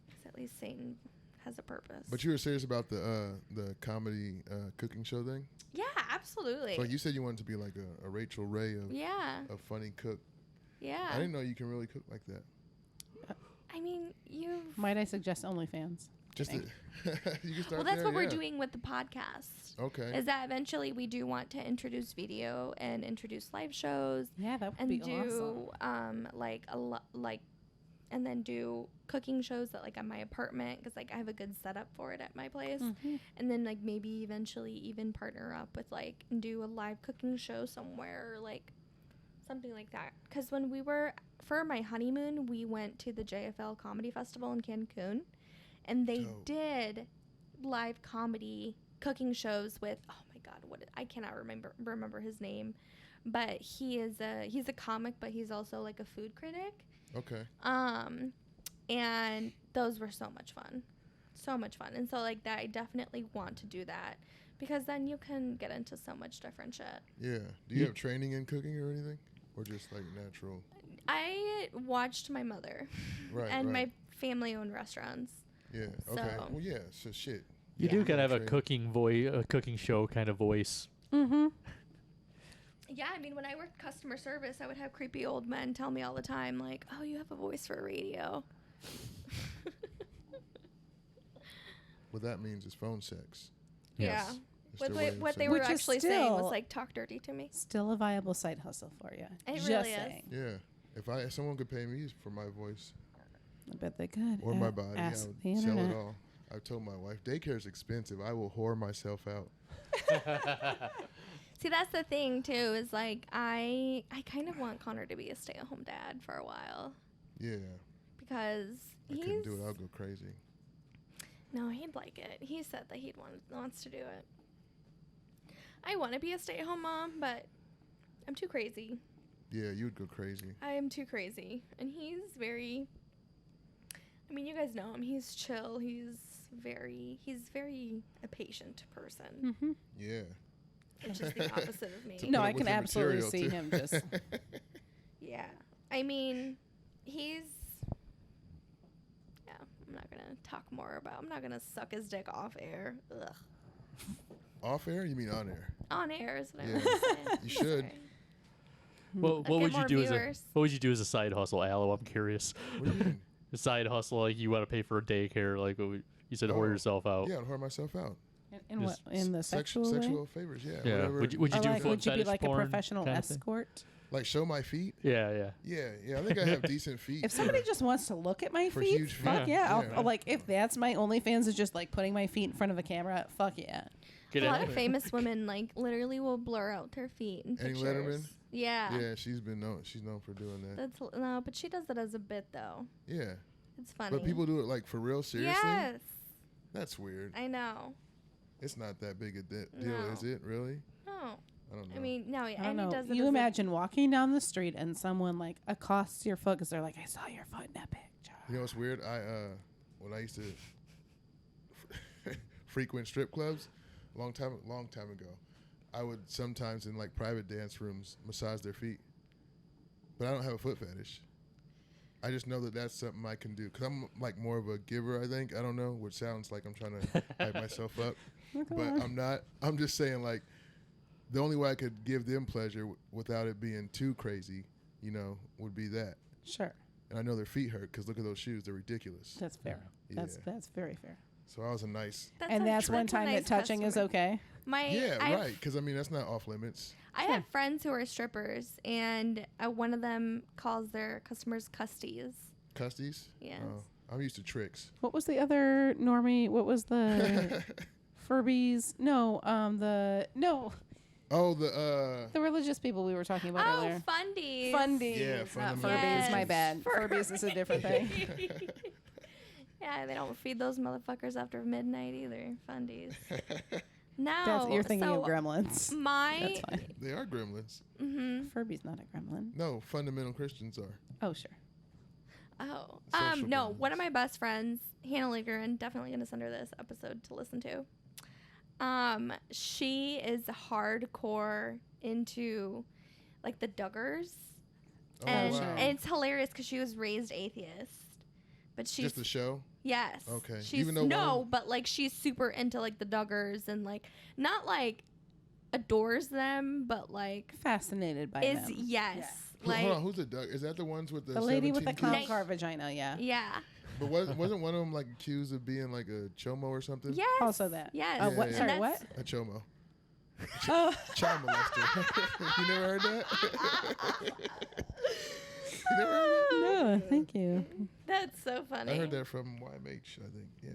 Because at least Satan has a purpose. But you were serious about the comedy cooking show thing? Yeah, absolutely. So you said you wanted to be like a Rachel Ray of Yeah. a funny cook. Yeah. I didn't know you can really cook like that. I mean, you've. Might I suggest OnlyFans? Just Kidding. you can start Well, that's there, what we're yeah. doing with the podcast. Okay. Is that eventually we do want to introduce video and introduce live shows Yeah, that would and be do awesome. like and then do cooking shows at my apartment, because I have a good setup for it at my place. And then maybe eventually even partner up with and do a live cooking show somewhere, or something like that. Because when we were for my honeymoon, we went to the JFL Comedy Festival in Cancun, and they did live comedy cooking shows with, oh my god, I cannot remember his name, but he's a comic, but he's also a food critic. Okay. And those were so much fun, and so that I definitely want to do that, because then you can get into so much different shit. Yeah. Do you have training in cooking or anything, or just natural? I watched my mother, and my family owned restaurants. Yeah. Okay. So. Well, yeah. So shit. You do kind of have a cooking show kind of voice. Mm-hmm. Yeah, I mean, when I worked customer service, I would have creepy old men tell me all the time, oh, you have a voice for radio. What that means is phone sex. Yes. Yeah. What they were actually saying was talk dirty to me. Still a viable side hustle for you. It Just really saying. is. Yeah. If someone could pay me for my voice I bet they could. or my body, I Ask would the sell internet. it all. I've told my wife, daycare is expensive. I will whore myself out. See, that's the thing too. Is I kind of want Connor to be a stay-at-home dad for a while. Yeah. Because I couldn't do it. I'll go crazy. No, he'd like it. He said that wants to do it. I want to be a stay-at-home mom, but I'm too crazy. Yeah, you would go crazy. I am too crazy, and he's very. I mean, you guys know him. He's chill. He's very a patient person. Mm-hmm. Yeah. Which is the opposite of me. No, Put I up can with your absolutely material, see too. him just. Yeah. I mean, he's. Yeah, I'm not gonna talk more about. I'm not gonna suck his dick off air. Ugh. Off air? You mean on air? On air is what I Yeah. was saying. You should. Sorry. What Get would you more do viewers. what would you do as a side hustle, Aloe? I'm curious. What do you mean? A side hustle, you want to pay for a daycare, you said, whore yourself out. Yeah, I'd whore myself out. In what? In the sexual way? Sexual favors, yeah. Yeah. Whatever. Would you Or do foot would you be fetish like a porn professional kind of thing? escort? Like show my feet? Yeah. Yeah. I think I have decent feet. If somebody just wants to look at my for feet, huge fuck feet. yeah. Yeah. I'll, if that's my OnlyFans is just putting my feet in front of a camera, fuck yeah. Get A in lot there. of famous women literally will blur out their feet in Any pictures. Letterman? Yeah. Yeah, she's known for doing that. No, but she does it as a bit though. Yeah. It's funny. But people do it for real, seriously? Yes. That's weird. I know. It's not that big a deal, No. is it? Really? No. I don't know. I mean, no. I don't And know. he does it You as imagine walking down the street and someone accosts your foot because they're like, I saw your foot in that picture. You know what's weird? When I used to frequent strip clubs, long time ago, I would sometimes in private dance rooms massage their feet. But I don't have a foot fetish. I just know that that's something I can do because I'm more of a giver. I think I don't know, which sounds like I'm trying to hype myself up, but I'm not. I'm just saying the only way I could give them pleasure without it being too crazy, would be that. Sure. And I know their feet hurt because look at those shoes; they're ridiculous. That's fair. Yeah. That's very fair. So I was a nice. That's one time nice that touching is customer. okay. Right? Because that's not off limits. I have friends who are strippers, and one of them calls their customers custies. Custies? Yes. Oh, I'm used to tricks. What was the other normie? What was the Furbies? No, Oh, the the religious people we were talking about earlier. Fundies. Fundies. Yeah, not fundamental. Furbies. My Yes. bad. Furbies is a different thing. Yeah, they don't feed those motherfuckers after midnight either. Fundies. No. That's, you're thinking so of gremlins. My. That's fine. They are gremlins. Mm-hmm. Furby's not a gremlin. No, fundamental Christians are. Oh, sure. Oh. Social No. gremlins. One of my best friends, Hannah Ligerin, definitely gonna send her this episode to listen to. She is hardcore into the Duggars. Oh, And wow. it's hilarious because she was raised atheist. But she's Just the show? yes. Okay. She's Even though no, but she's super into the Duggars and not adores them, but Fascinated by is them. yes. Hold on, who's the Doug? Is that the ones with the The lady with 17 the kids? clown car vagina, yeah. Yeah. But wasn't one of them accused of being a chomo or something? Yes. Also that. Yes. Yeah, What? yeah. Sorry, And what? A chomo. Oh, Child molester. You never heard that? You never heard that? you. Thank you. That's so funny. I heard that from YMH, I think. Yeah.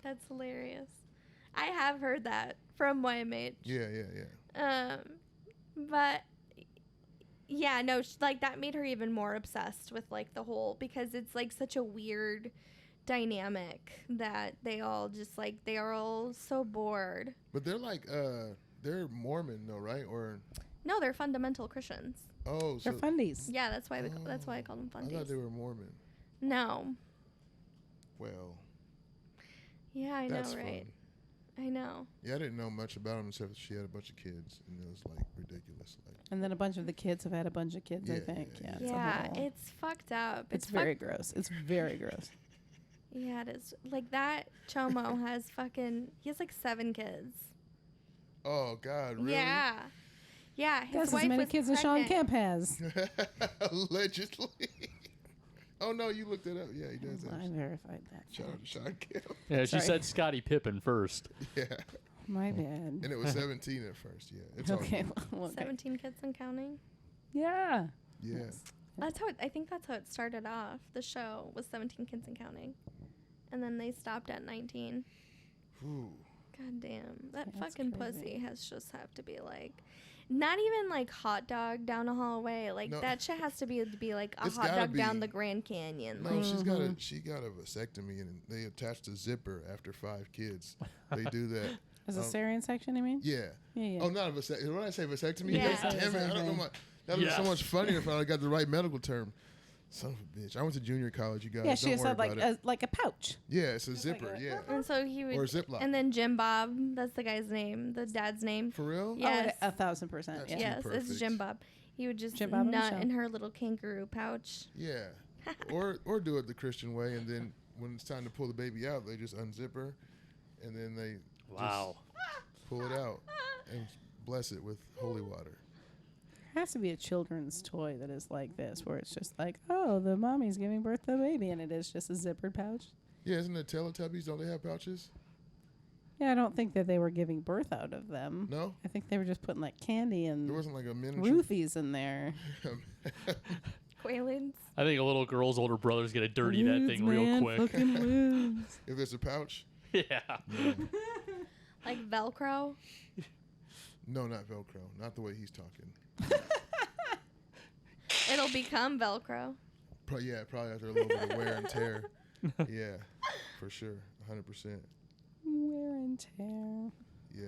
That's hilarious. I have heard that from YMH. Yeah. But yeah, no, like that made her even more obsessed with like the whole, because it's like such a weird dynamic that they all just like, they are all so bored. But they're like, they're Mormon though, right? Or no, they're fundamental Christians. oh, so They're fundies. Yeah, that's why that's why I call them I fundies. thought they were Mormon. No. Well, Yeah, I that's know, right? fun. I know. Yeah, I didn't know much about them except she had a bunch of kids, and it was like ridiculous. Like, And then a bunch of the kids have had a bunch of kids, I Yeah, think. yeah, Yeah, Yeah, it's a whole- it's fucked up. it's very gross. It's very gross. Yeah, it is. Like that Chomo has fucking, he has like 7 kids. oh God, really? Yeah. Yeah, his That's wife as many was kids as Sean pregnant. Kemp has. Allegedly. Oh no, you looked it up. Yeah, he does. I verified that. Shout out to Sean Kemp. Yeah, she Sorry. said Scottie Pippen first. Yeah, My bad. and it was 17 at first. Yeah, it's all Okay. good. Well, okay. 17 kids and counting. Yeah. Yeah. That's how I think that's how it started off. The show was 17 kids and counting. And then they stopped at 19. Ooh. God damn. That That's fucking crazy. pussy has just have to be like, not even like hot dog down a hallway. Like No. that shit has to be like a It's hot gotta dog down be. the Grand Canyon. No, Like, she got a vasectomy, and they attached a zipper after 5 kids. They do that. Is a cesarean section, you mean? Yeah. Yeah, yeah. Oh, not a vasectomy. When I say vasectomy, Yeah. God damn it, I don't know my. That was so Yes. much funnier if I got the right medical term. Son of a bitch. I went to junior college, you guys. Yeah, she Don't just worry had like about it. like a pouch. Yeah, it's a like zipper. a- Yeah. and so he would, Or a Ziploc. and then Jim Bob, that's the guy's name, the dad's name. For real? Yes. Oh, 1,000%. That's Yeah. Yes, it's perfect. Jim Bob. He would just Jim Bob and nut Michelle. in her little kangaroo pouch. Yeah. or do it the Christian way, and then when it's time to pull the baby out, they just unzip her, and then they Wow. just pull it out and bless it with holy water. There has to be a children's toy that is like this, where it's just like, oh, the mommy's giving birth to the baby, and it is just a zippered pouch. Yeah, isn't it Teletubbies? Don't they have pouches? Yeah, I don't think that they were giving birth out of them. No? I think they were just putting like candy and There wasn't like a miniature. roofies in there. Quaaludes. I think a little girl's older brother's gonna dirty that thing real quick. Fucking lewds. If there's a pouch? Yeah. Yeah. Like Velcro. No, not Velcro. Not the way he's talking. It'll become Velcro. Probably after a little bit of wear and tear. Yeah, for sure. 100%. Wear and tear. Yeah.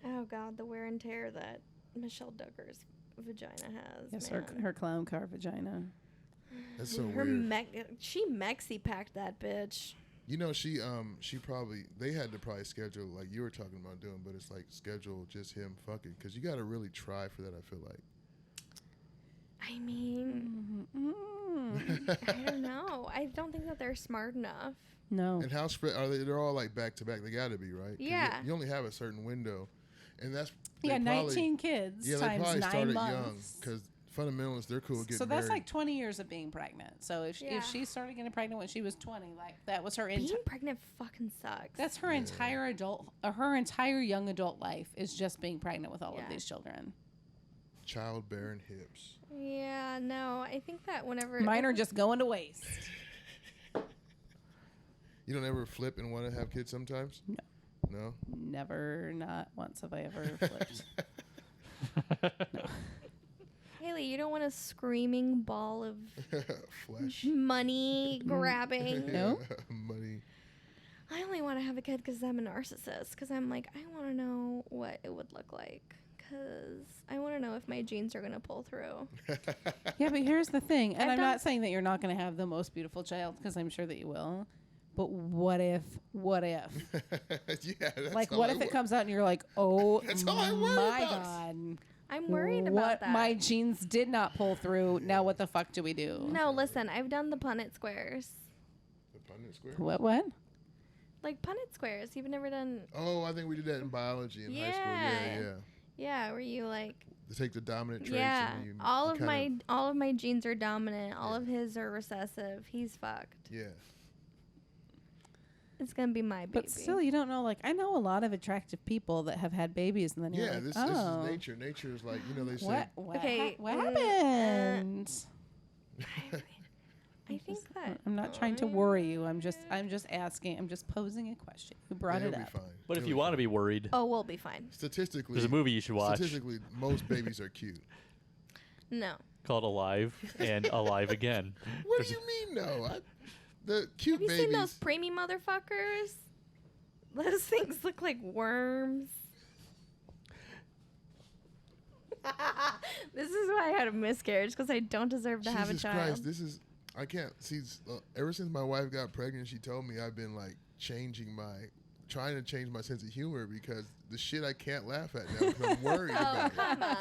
Oh God, the wear and tear that Michelle Duggar's vagina has. Yes, man. her clown car vagina. That's so Her weird. she Mexi packed that bitch. You know, she probably, they had to probably schedule, like you were talking about doing, but it's like schedule just him fucking, because you got to really try for that, I feel like. I mean, I don't know. I don't think that they're smart enough. No. And how spread are they? They're all like back to back. They got to be, right? 'Cause Yeah. You only have a certain window, and that's they Yeah, probably- 19 kids Yeah, they times probably 9 started months. young because fundamentalists they're cool with getting So that's married. like 20 years of being pregnant. So if Yeah. she started getting pregnant when she was 20, like that was her Being pregnant fucking sucks. that's her entire entire young adult life is just being pregnant with all of Yeah. these children. Childbearing hips. Yeah, no. I think that whenever Mine are just going to waste. You don't ever flip and want to have kids sometimes? No. No? Never, not once have I ever flipped. Haley, you don't want a screaming ball of Flesh. money grabbing. No. Money. I only want to have a kid because I'm a narcissist. Because I'm like, I want to know what it would look like. Because I want to know if my genes are going to pull through. Yeah, but here's the thing, and I've I'm done- not saying that you're not going to have the most beautiful child because I'm sure that you will. But what if? Yeah, that's Like, how what I if it work. comes out and you're like, oh That's all I worry my about. God. I'm worried what about that. my genes did not pull through. Now what the fuck do we do? No, listen, I've done the Punnett squares. The Punnett square? What? Like Punnett squares. You've never done. Oh, I think we did that in biology in high school. Yeah, yeah. Yeah, where you like. To take the dominant traits Yeah, and you all of kind my genes are dominant. All Yeah. of his are recessive. He's fucked. Yeah. It's gonna be my baby. But still, you don't know. Like, I know a lot of attractive people that have had babies, and then you're Yeah, like, this oh, is nature. Nature is like, they say. what? Okay, What happened? think that I'm not trying to worry you. I'm just asking. I'm just posing a question. You brought it He'll up. be fine. But if He'll you be want to fine. be worried, we'll be fine. Statistically, there's a movie you should watch Statistically, most babies are cute. No. called Alive and Alive Again. What do you mean, no? The cute Have you babies. seen those preemie motherfuckers? Those things look like worms. This is why I had a miscarriage, because I don't deserve to have a Jesus child. Christ, this is. I can't see. Ever since my wife got pregnant, she told me I've been like trying to change my sense of humor because the shit I can't laugh at now because I'm worried Oh, about it. come on.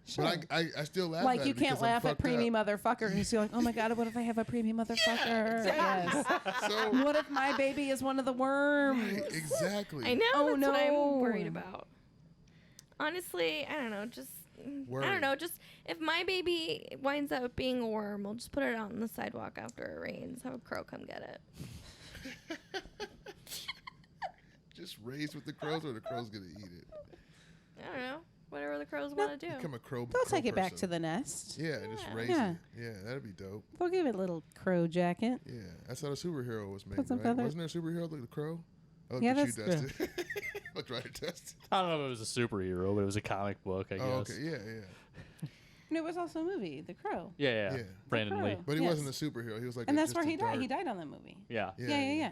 Sure. But I still laugh Like at you it because can't I'm laugh at fucked preemie up. motherfucker because you're like, oh my god, what if I have a preemie motherfucker? exactly. Yes. So What if my baby is one of the worms? right, exactly. I know, Oh, that's what I'm no. worried about. Honestly, I don't know, just... I Worried. don't know, just if my baby winds up being a worm, we'll just put it out on the sidewalk after it rains. Have a crow come get it. Just raised with the crows, or the crows gonna eat it. I don't know. Whatever the crows want to do. Become a crow. They'll crow take it back to person. the nest. Yeah, and just Yeah. raise Yeah. it. Yeah, that'd be dope. They'll give it a little crow jacket. Yeah, that's how the superhero was made, Put some right? feathers. Wasn't there a superhero like the crow? I looked Yeah, at that's you, true. Dustin. Looked right at Dustin. I don't know if it was a superhero, but it was a comic book, I guess. Oh, okay, yeah. And it was also a movie, The Crow. Yeah. Yeah. Brandon The Lee. Crow. But he Yes. wasn't a superhero. He was like, And that's just where a he died. dark- He died on that movie. Yeah. Yeah.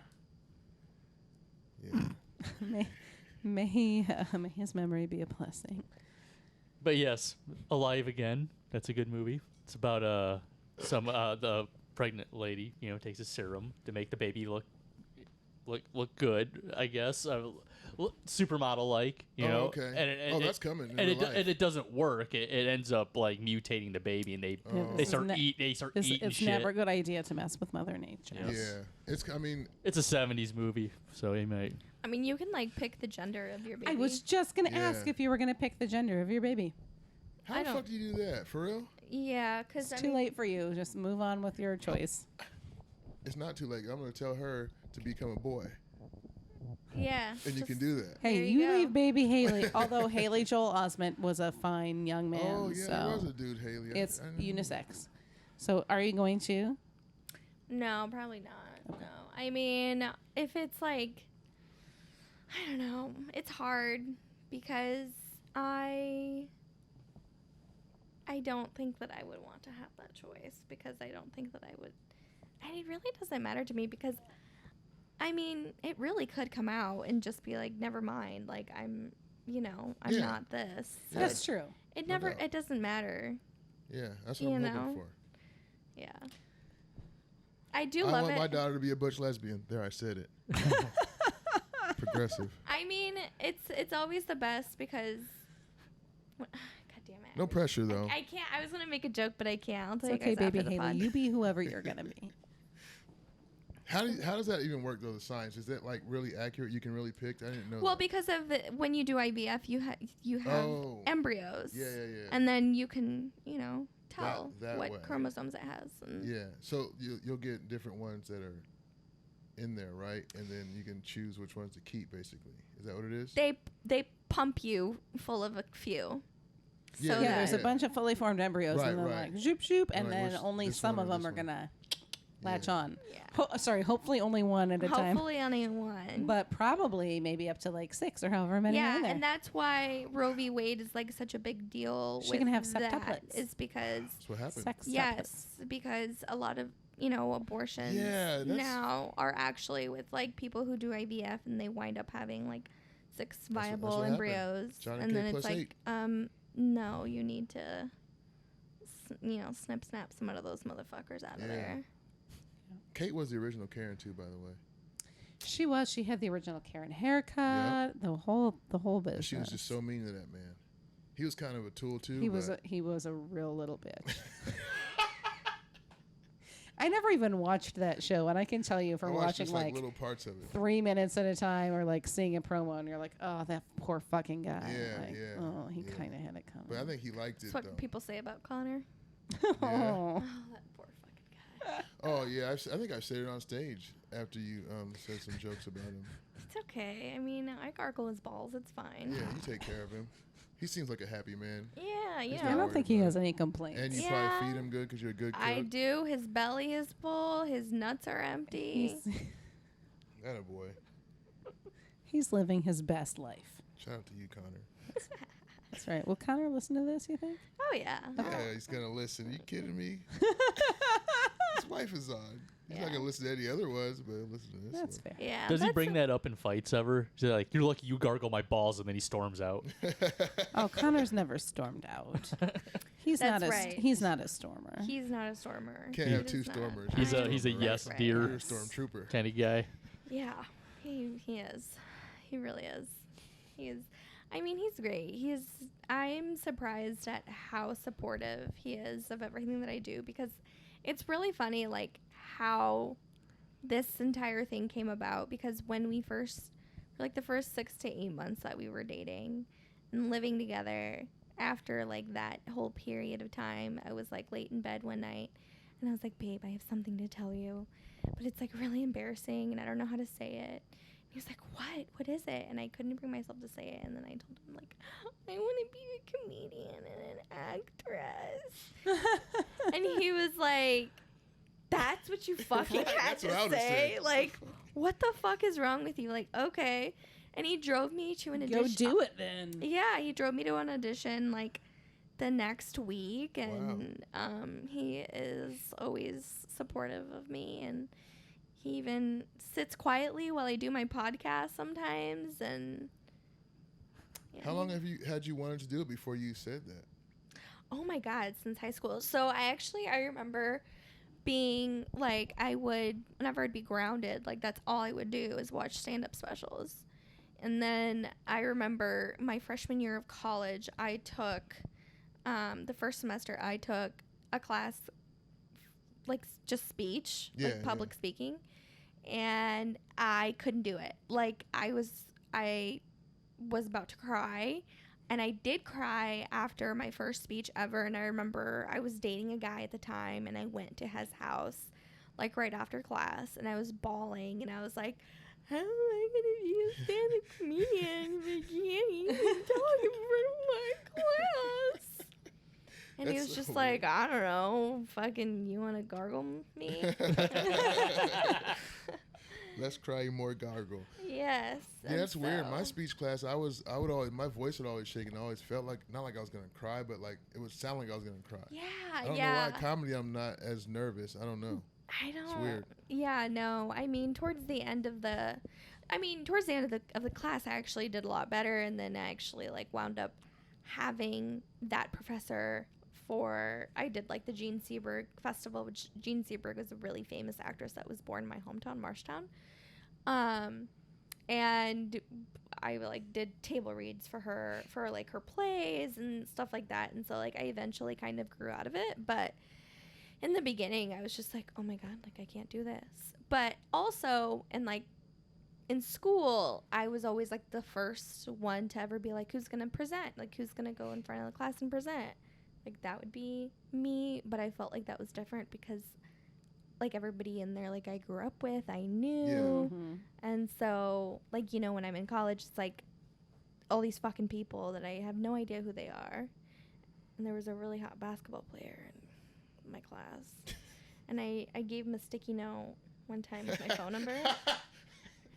May his memory be a blessing. But yes, Alive Again. That's a good movie. It's about the pregnant lady, takes a serum to make the baby look good, I guess. Supermodel like, Oh, know. okay. And that's coming in And real life. it doesn't work. It ends up like mutating the baby, and they this start is eating It's shit. never a good idea to mess with Mother Nature. Yes. Yeah, it's. I mean, It's a 70s movie, so he might. I mean, you can like pick the gender of your baby. I was just gonna ask Yeah. if you were gonna pick the gender of your baby. how I the don't- fuck do you do that? For real? Yeah, because It's too late for you. Just move on with your choice. It's not too late. I'm gonna tell her to become a boy, Yeah. and you just- can do that. Hey, There you you go. leave baby Haley. Although Haley Joel Osment was a fine young man, Oh yeah, so there was a dude, Haley. it's I know. unisex. So, are you going to? No, probably not. No. I mean, if it's like, I don't know, it's hard because I don't think that I would want to have that choice because I don't think that I would. And it really doesn't matter to me because, I mean, it really could come out and just be like, never mind. Like, I'm Yeah. not this. So That's true. it No never, doubt. it doesn't matter. Yeah, that's what You I'm know? hoping for. Yeah. I do I love want it. my daughter to be a butch lesbian. There, I said it. Progressive. I mean, it's always the best because. God damn it. No pressure though. I can't. I was gonna make a joke, but I can't. I'll It's tell okay, you guys baby after the Haley. pod. You be whoever you're gonna be. How does that even work though? The science, is that like really accurate? You can really pick. I didn't know. Well, that. because of when you do IVF, you have Oh. embryos. Yeah. And then you can tell that what way. chromosomes it has. And Yeah. So you'll get different ones that are in there, right? And then you can choose which ones to keep. Basically, is that what it is? They pump you full of a few. Yeah, So Yeah, that- there's a bunch of fully formed embryos, Right, and then right. like zoop zoop, and Like, then which- only this some one of or them this are one? gonna latch Yeah. on. Yeah. Sorry, hopefully only one at a time, Hopefully only one. but probably maybe up to like 6 or however many are yeah, there. and that's why Roe v. Wade is like such a big deal. She with can have that, septuplets. is because That's what happened. Sex yes, because a lot of abortions Yeah, that's- now are actually with like people who do IVF and they wind up having like 6 what viable happened. embryos, Johnny and K then it's plus like, 8. no, you need to, snap some of those motherfuckers out of Yeah. there. Kate was the original Karen too, by the way. She was. She had the original Karen haircut. The whole business. And she was just so mean to that man. He was kind of a tool too. He was a real little bitch. I never even watched that show, and I can tell you from I watched watching just, like little parts of it. 3 minutes at a time, or like seeing a promo, and you're like, oh, that poor fucking guy. Yeah, Like, yeah, Oh, he yeah. kind of had it coming. But I think he liked it That's though. what people say about Connor. Oh. Oh, that poor fucking guy. Oh yeah, I think I said it on stage after you said some jokes about him. It's okay. I mean, I gargle his balls. It's fine. Yeah, you take care of him. He seems like a happy man. Yeah, He's yeah. not I don't worried think he about has it. any complaints. And you Yeah. probably feed him good because you're a good cook. I do. His belly is full. His nuts are empty. That a boy. He's living his best life. Shout out to you, Connor. That's right. Will Connor listen to this, you think? Oh, yeah. Yeah, he's gonna listen. You kidding me? His wife is on. He's not Yeah. gonna listen to any other ones, but he'll listen to this That's one. fair. Yeah. Does he that's bring a- that up in fights ever? Is he like, you're lucky you gargle my balls, and then he storms out? Oh, Connor's never stormed out. He's That's not a right. He's not a stormer. He's not a stormer. Can't He have is two not. stormers. He's You're a stormer, right? yes Right. deer You're a stormtrooper. kind of guy. Yeah, he is. He really is. He is. I mean, he's great. I'm surprised at how supportive he is of everything that I do, because it's really funny, like, how this entire thing came about. Because when we first, like, the first 6 to 8 months that we were dating and living together, after, like, that whole period of time, I was, like, late in bed one night, and I was like, babe, I have something to tell you, but it's, like, really embarrassing, and I don't know how to say it. He was like, what is it? And I couldn't bring myself to say it. And then I told him, like, I want to be a comedian and an actress. And he was like, that's what you fucking had That's what I to would've say? said. Like, what the fuck is wrong with you? Like, okay. And he drove me to an audition. Go do it then. Yeah, he drove me to an audition, like, the next week. And he is always supportive of me. And he even sits quietly while I do my podcast sometimes. And yeah. How long have you wanted to do it before you said that? Oh my God, since high school. So I remember being like, whenever I'd be grounded, like, that's all I would do is watch stand-up specials. And then I remember my freshman year of college, I took, the first semester, I took a class, like, just speech, like public speaking. And I couldn't do it. Like, I was about to cry, and I did cry after my first speech ever. And I remember I was dating a guy at the time, and I went to his house, like, right after class, and I was bawling, and I was like, how am I gonna be a stand-up comedian if I can't even talk in front of my class? And he That's was just so like, I don't know, fucking, you want to gargle me? Less cry, more gargle. Yes. Yeah, and that's weird. My so- speech class, I would always, my voice would always shake, and I always felt like, not like I was gonna cry, but like it would sound like I was gonna cry. Yeah, I don't know why comedy I'm not as nervous. I don't know. I don't. It's weird. Yeah, no. I mean, towards the end of the class, I actually did a lot better, and then I actually, like, wound up having that professor I did, like, the Jean Seberg Festival, which Jean Seberg was a really famous actress that was born in my hometown, Marshtown. And I, like, did table reads for her, for, like, her plays and stuff like that. And so, like, I eventually kind of grew out of it. But in the beginning, I was just like, oh my God, like, I can't do this. But also, and, like, in school, I was always, like, the first one to ever be like, who's going to present? Like, who's going to go in front of the class and present? Like, that would be me. But I felt like that was different because, like, everybody in there, like, I grew up with, I knew. Mm-hmm. And so, like, you know, when I'm in college, it's like all these fucking people that I have no idea who they are. And there was a really hot basketball player in my class. And I gave him a sticky note one time with my phone number.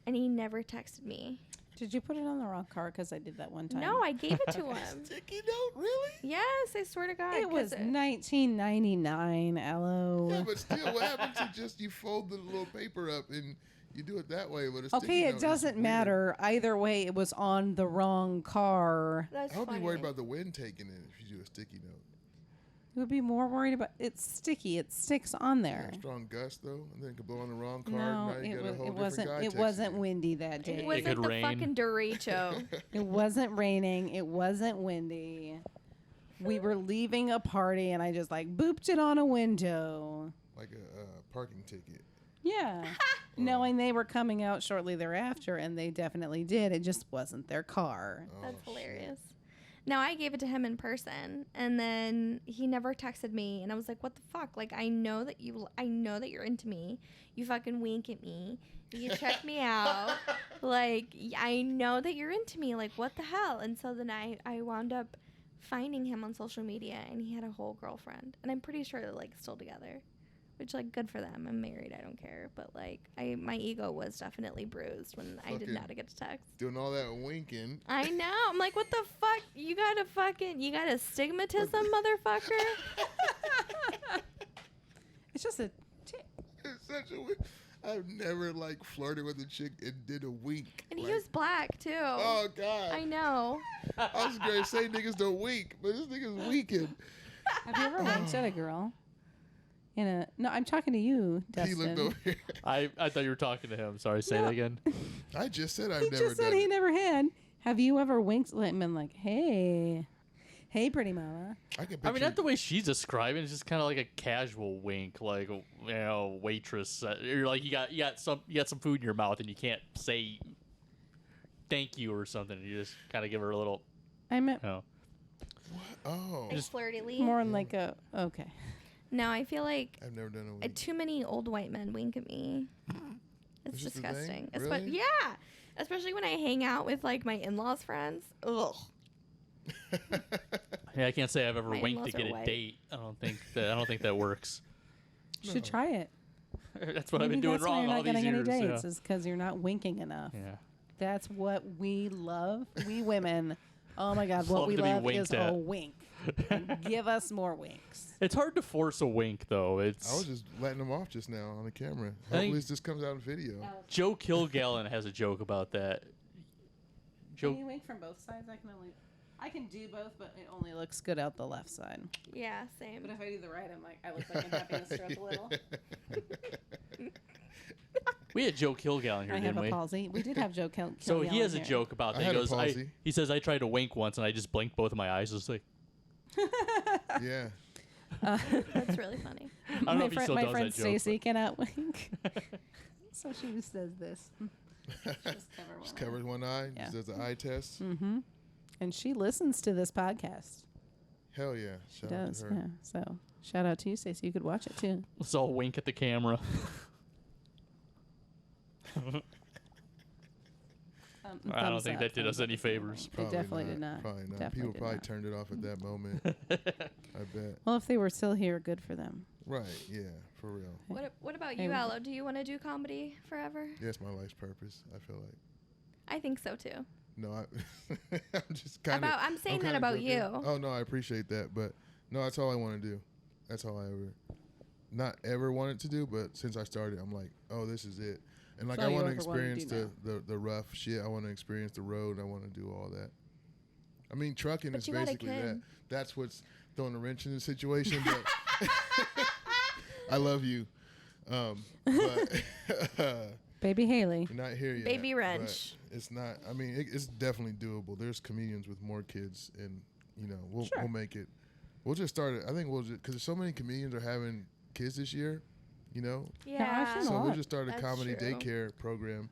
And he never texted me. Did you put it on the wrong car? Because I did that one time. No, I gave it to him. Sticky note, really? Yes, I swear to God. It was 1999, Aloe. Yeah, but still, what happened to just you fold the little paper up and you do it that way with a sticky Okay, note? it It's doesn't weird. matter. Either way, it was on the wrong car. That's I would be funny. worried about the wind taking it if you do a sticky note. You would be more worried about it's sticky. It sticks on there. Yeah, strong gust though, and then it could blow on the wrong card. No, and now you got a whole it wasn't. different guy It texting wasn't you. windy that day. It It wasn't could the rain. fucking derecho. It wasn't raining. It wasn't windy. We were leaving a party, and I just, like, booped it on a window. Like a parking ticket. Yeah. Knowing they were coming out shortly thereafter, and they definitely did. It just wasn't their car. Oh, That's shit. hilarious. Now I gave it to him in person, and then he never texted me, and I was like, "What the fuck? Like, I know that you're into me. You fucking wink at me. You check me out. Like, I know that you're into me. Like, what the hell?" And so then I wound up finding him on social media, and he had a whole girlfriend, and I'm pretty sure they're like still together. Which, like, good for them. I'm married. I don't care. But, like, my ego was definitely bruised when I did not get to text. Doing all that winking. I know. I'm like, what the fuck? You got astigmatism, motherfucker? It's just a tick. It's such a I've never, like, flirted with a chick and did a wink. And like, he was black, too. Oh, God. I know. I was going to say niggas don't wink, but this nigga's winking. Have you ever winked at a girl? No, I'm talking to you, Dustin. He looked over here. I thought you were talking to him. Sorry, say that again. I just said I've He never just said done he it. never had. Have you ever winked at him and like, hey, pretty mama? I can I mean, picture- not the way she's describing. It's just kind of like a casual wink, like waitress. You're like you got some food in your mouth and you can't say thank you or something. You just kind of give her a little. I meant Oh. Like, flirtily. more in like a okay. No, I feel like I've never done a wink. too many old white men wink at me. It's Is this the disgusting. thing? Really? Yeah. Especially when I hang out with, like, my in-laws' friends. Ugh. Yeah, I can't say I've ever My winked to in-laws get are a white. date. I don't think that works. Should try it. That's what I've been Maybe doing that's why wrong you're all not these getting years. any dates is because you're not winking enough. Yeah. That's what we love. We women. Oh my God, what Love we to be love winked is at. a wink. Give us more winks. It's hard to force a wink, though. I was just letting them off just now on the camera. I think- Hopefully this comes out in video. Joe Kilgallen has a joke about that. Can you wink from both sides? I can do both, but it only looks good out the left side. Yeah, same. But if I do the right, I look like I'm having a stroke a little. We had Joe Kilgallen here, I have didn't a we? palsy. We did have Joe Kilgallen. So he has a here. joke about I that. had a He goes, palsy. he says, I tried to wink once and I just blinked both of my eyes. Just like, Yeah. That's really funny. I don't know if he still my does friend that joke. Stacy cannot wink. So she just does this. Just covers one eye. Yeah. Just does the eye test. Mm-hmm. And she listens to this podcast. Hell yeah. She Shout out does, to her. yeah. So shout out to you, Stacy. You could watch it too. Let's all wink at the camera. I don't think that did us any favors. They definitely did not. Probably not. Definitely People did probably not. turned it off at that moment. I bet. Well, if they were still here, good for them. Right. Yeah. For real. What about Hey, you, we- Aloe? Do you want to do comedy forever? Yeah, it's my life's purpose. I feel like. I think so, too. No, I'm just kind of. I'm saying that about you. Oh no, I appreciate that, but no, that's all I want to do. That's all I not ever wanted to do, but since I started, I'm like, oh, this is it. And like, That's I all you want to ever wanted to experience do the rough shit. I want to experience the road. I want to do all that. I mean, trucking But is you got a basically that. kid. That's what's throwing a wrench in the situation. But I love you, but Baby Haley. we're not here yet. Baby but wrench. It's not. I mean, it's definitely doable. There's comedians with more kids, and we'll make it. We'll just start it. I think we'll just because so many comedians are having kids this year. I've Yeah. seen So lot. we'll just start a That's comedy true. daycare program.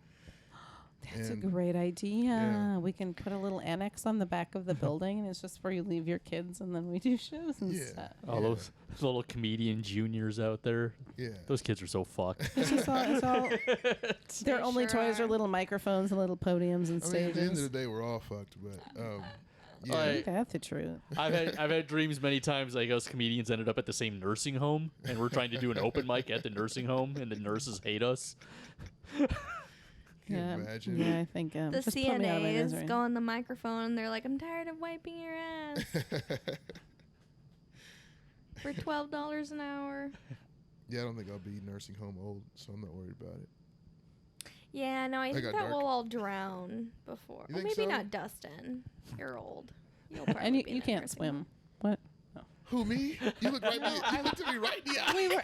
That's a And- great idea. Yeah. We can put a little annex on the back of the building, and it's just where you leave your kids, and then we do shows and Yeah. stuff. All Yeah. those little comedian juniors out there. Yeah. Those kids are so fucked. It's just all, their They only sure toys are are. little microphones and little podiums and I mean, at the end of stages. the day, we're all fucked, but yeah. Like, That's the truth. I've had dreams many times like us comedians ended up at the same nursing home and we're trying to do an open mic at the nursing home and the nurses hate us. Can you imagine? Yeah, I think The just put me out of my CNAs misery. go on the microphone and they're like, I'm tired of wiping your ass for $12 an hour. Yeah, I don't think I'll be nursing home old, so I'm not worried about it. Yeah, no, I think got that dark. we'll all drown before. You Well, think maybe so? not Dustin. You're old. You'll probably And be in you a can't nursing swim. home. What? Who, me? You look right. You looked at me right in the eye. We were.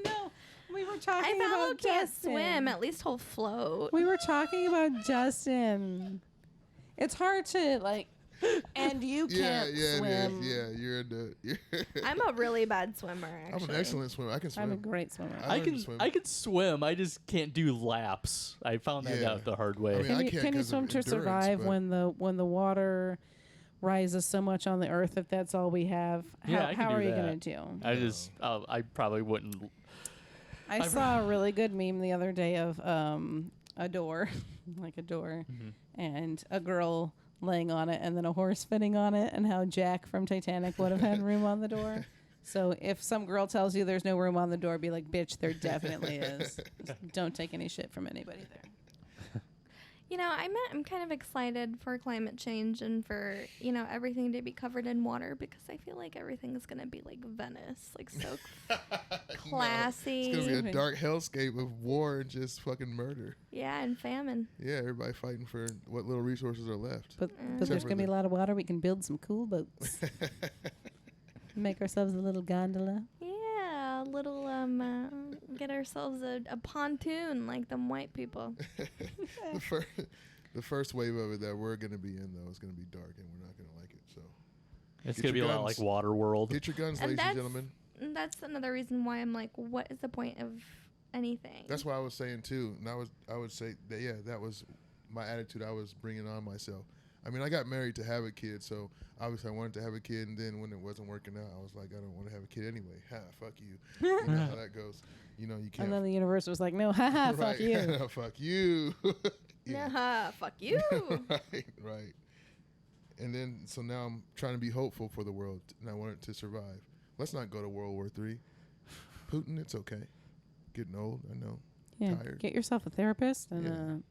No, we were talking If Aloe about can't Justin. swim, at least he'll float. We were talking about Justin. It's hard to like, and you Yeah, can't yeah, swim. it is. Yeah, you're in the. I'm a really bad swimmer, I'm actually. an excellent swimmer. I can swim. I'm a great swimmer. I I learned to swim. can swim. I just can't do laps. I found that Yeah. out the hard way. I mean, Can you, can't can you 'cause of swim to endurance, survive but- when the rises so much on the earth if that's all we have. Yeah, I can how do are you that. going to do? I probably wouldn't. I saw a really good meme the other day of a door, like a door, and a girl laying on it and then a horse fitting on it, and how Jack from Titanic would have had room on the door. So if some girl tells you there's no room on the door, be like, bitch, there definitely is. Just don't take any shit from anybody there. You know, I'm kind of excited for climate change and for, you know, everything to be covered in water, because I feel like everything is going to be like Venice, like so classy. No, it's going to be a dark hellscape of war and just fucking murder. Yeah, and famine. Yeah, everybody fighting for what little resources are left. But there's going to be a lot of water. We can build some cool boats. Make ourselves a little gondola. Yeah, a little, get ourselves a pontoon like them white people. The first wave of it that we're going to be in, though, is going to be dark, and we're not going to like it. So It's going to be a lot like Waterworld. Get your guns, ladies and gentlemen. That's another reason why I'm like, what is the point of anything? That's what I was saying, too. And I would say that, yeah, that was my attitude I was bringing on myself. I mean, I got married to have a kid, so obviously I wanted to have a kid, and then when it wasn't working out, I was like, I don't want to have a kid anyway. Ha, fuck you. You know how that goes. You know, you can't. And then the universe was like, no, haha, fuck you. No, fuck you. Nah, fuck you. Right. And then, so now I'm trying to be hopeful for the world, and I want it to survive. Let's not go to World War III. Putin, it's okay. Getting old, I know. Yeah, Tired. get yourself a therapist and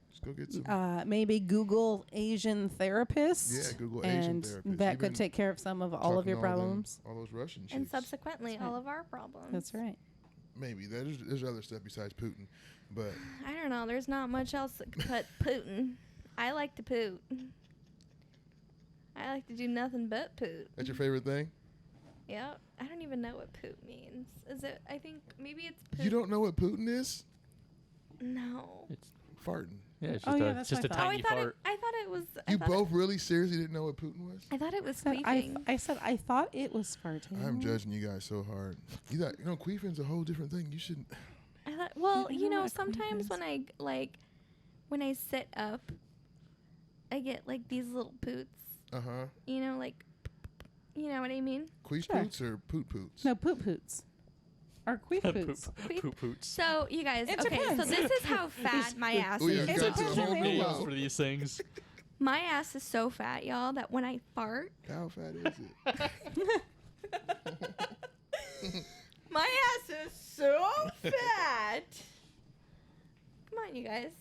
Just go get some. maybe Google Asian therapist. Yeah, Google Asian therapist. And that could take care of some of all of your problems. All those Russian chicks. And subsequently, all of our problems. That's right. Maybe. There's other stuff besides Putin. But I don't know. There's not much else but Putin. I like to poot. I like to do nothing but poot. that's your favorite thing? Yep. I don't even know what poot means. Is it? I think maybe it's poot. You don't know what Putin is? No. It's, Farting. yeah, it's Oh, just, yeah, a, that's just a what I thought. tiny I fart. thought it was. You both really seriously didn't know what Putin was? I thought it was Said queefing. I said I thought it was farting. I'm judging you guys so hard. You know, queefing's a whole different thing. You shouldn't. I thought. Well, I you don't know know, what a queef sometimes is. when I sit up, I get like these little poots. Uh-huh. You know, like, you know what I mean? Queef Sure. poots or poot poots? No, poop poots. Or queef poots. Poop poots. So you guys, It okay, so depends. this is how fat my ass We is. have got to a whole new Names level. for these things. My ass is so fat, y'all, that when I fart, How fat is it? my ass is so fat. Come on, you guys.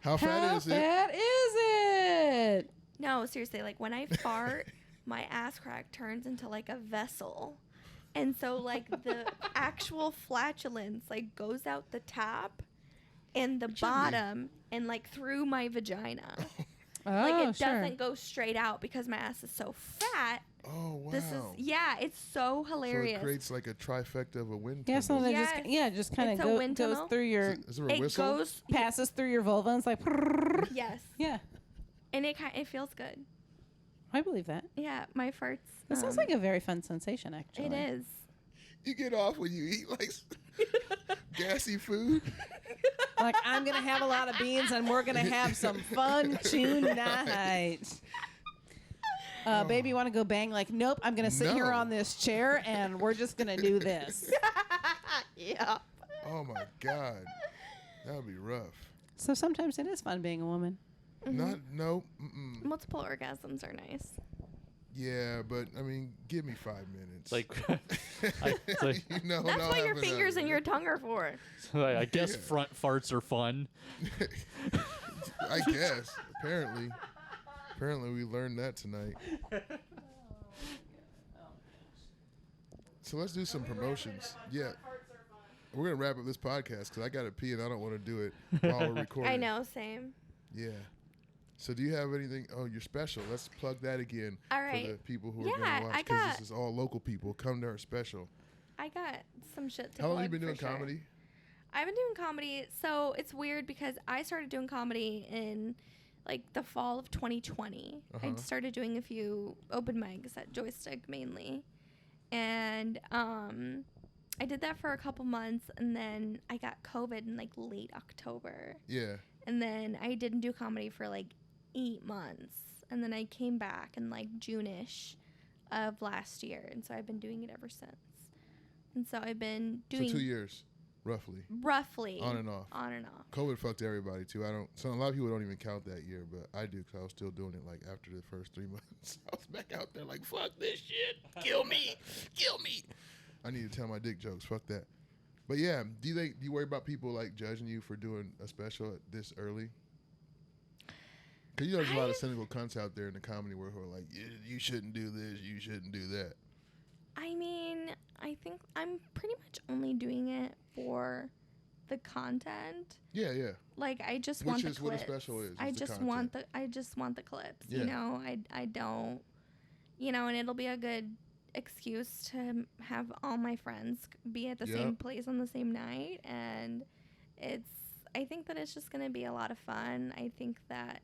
How fat How is it? fat is it? No, seriously, like when I fart, my ass crack turns into like a vessel. And so like the actual flatulence like goes out the top and the bottom and like through my vagina. Oh, Like it sure. doesn't go straight out because my ass is so fat. Oh, wow. This is it's so So hilarious. it creates like a trifecta of a wind Yeah, so tunnel. they Yes. just kind It's of a wind goes tunnel. through your Is there a It whistle? goes passes through your vulva and it's like yes. yeah. And it feels good. I believe that. Yeah, my farts. That sounds like a very fun sensation actually. It is. You get off when you eat like gassy food. Like I'm gonna have a lot of beans and we're gonna have some fun tonight. Baby, want to go bang? Like, nope. I'm gonna sit here No. on this chair and we're just gonna do this. Yeah. Oh my God. That would be rough. So sometimes it is fun being a woman. No. Mm-mm. Multiple orgasms are nice. Yeah, but I mean, give me 5 minutes. Like, it's like, you know, That's I'll what have your fingers another. and your tongue are for. I guess Yeah. front farts are fun. I guess. Apparently, we learned that tonight. So let's do some promotions. Yeah. We're going to wrap up this podcast because I got to pee and I don't want to do it while we're recording. I know, same. Yeah. So do you have anything? Oh, you're special. Let's plug that again All right. for the people who are Yeah, going to watch I because got- this is all local people. Come to our special. I got some shit to How long have you plug been doing for sure. comedy? I've been doing comedy, so it's weird because I started doing comedy in like the fall of 2020. I Uh-huh. started doing a few open mics at Joystick mainly, and I did that for a couple months, and then I got COVID in like late October, Yeah. and then I didn't do comedy for like 8 months, and then I came back in like June-ish of last year, and so I've been doing it ever since. And so I've been doing So 2 years, roughly. roughly On and off. on and off. COVID fucked everybody too. So a lot of people don't even count that year, but I do because I was still doing it like after the first 3 months. I was back out there like, fuck this shit, kill me. I need to tell my dick jokes. Fuck that. But yeah, do you worry about people like judging you for doing a special this early? Because there's a lot of cynical cunts out there in the comedy world who are like, you shouldn't do this, you shouldn't do that. I mean, I think I'm pretty much only doing it for the content. Yeah. Like I just want the Which is clips. what a special is. I the just content. want the clips. Yeah. You know, I don't. You know, and it'll be a good excuse to have all my friends be at the same place on the same night, and I think that it's just gonna be a lot of fun. I think that,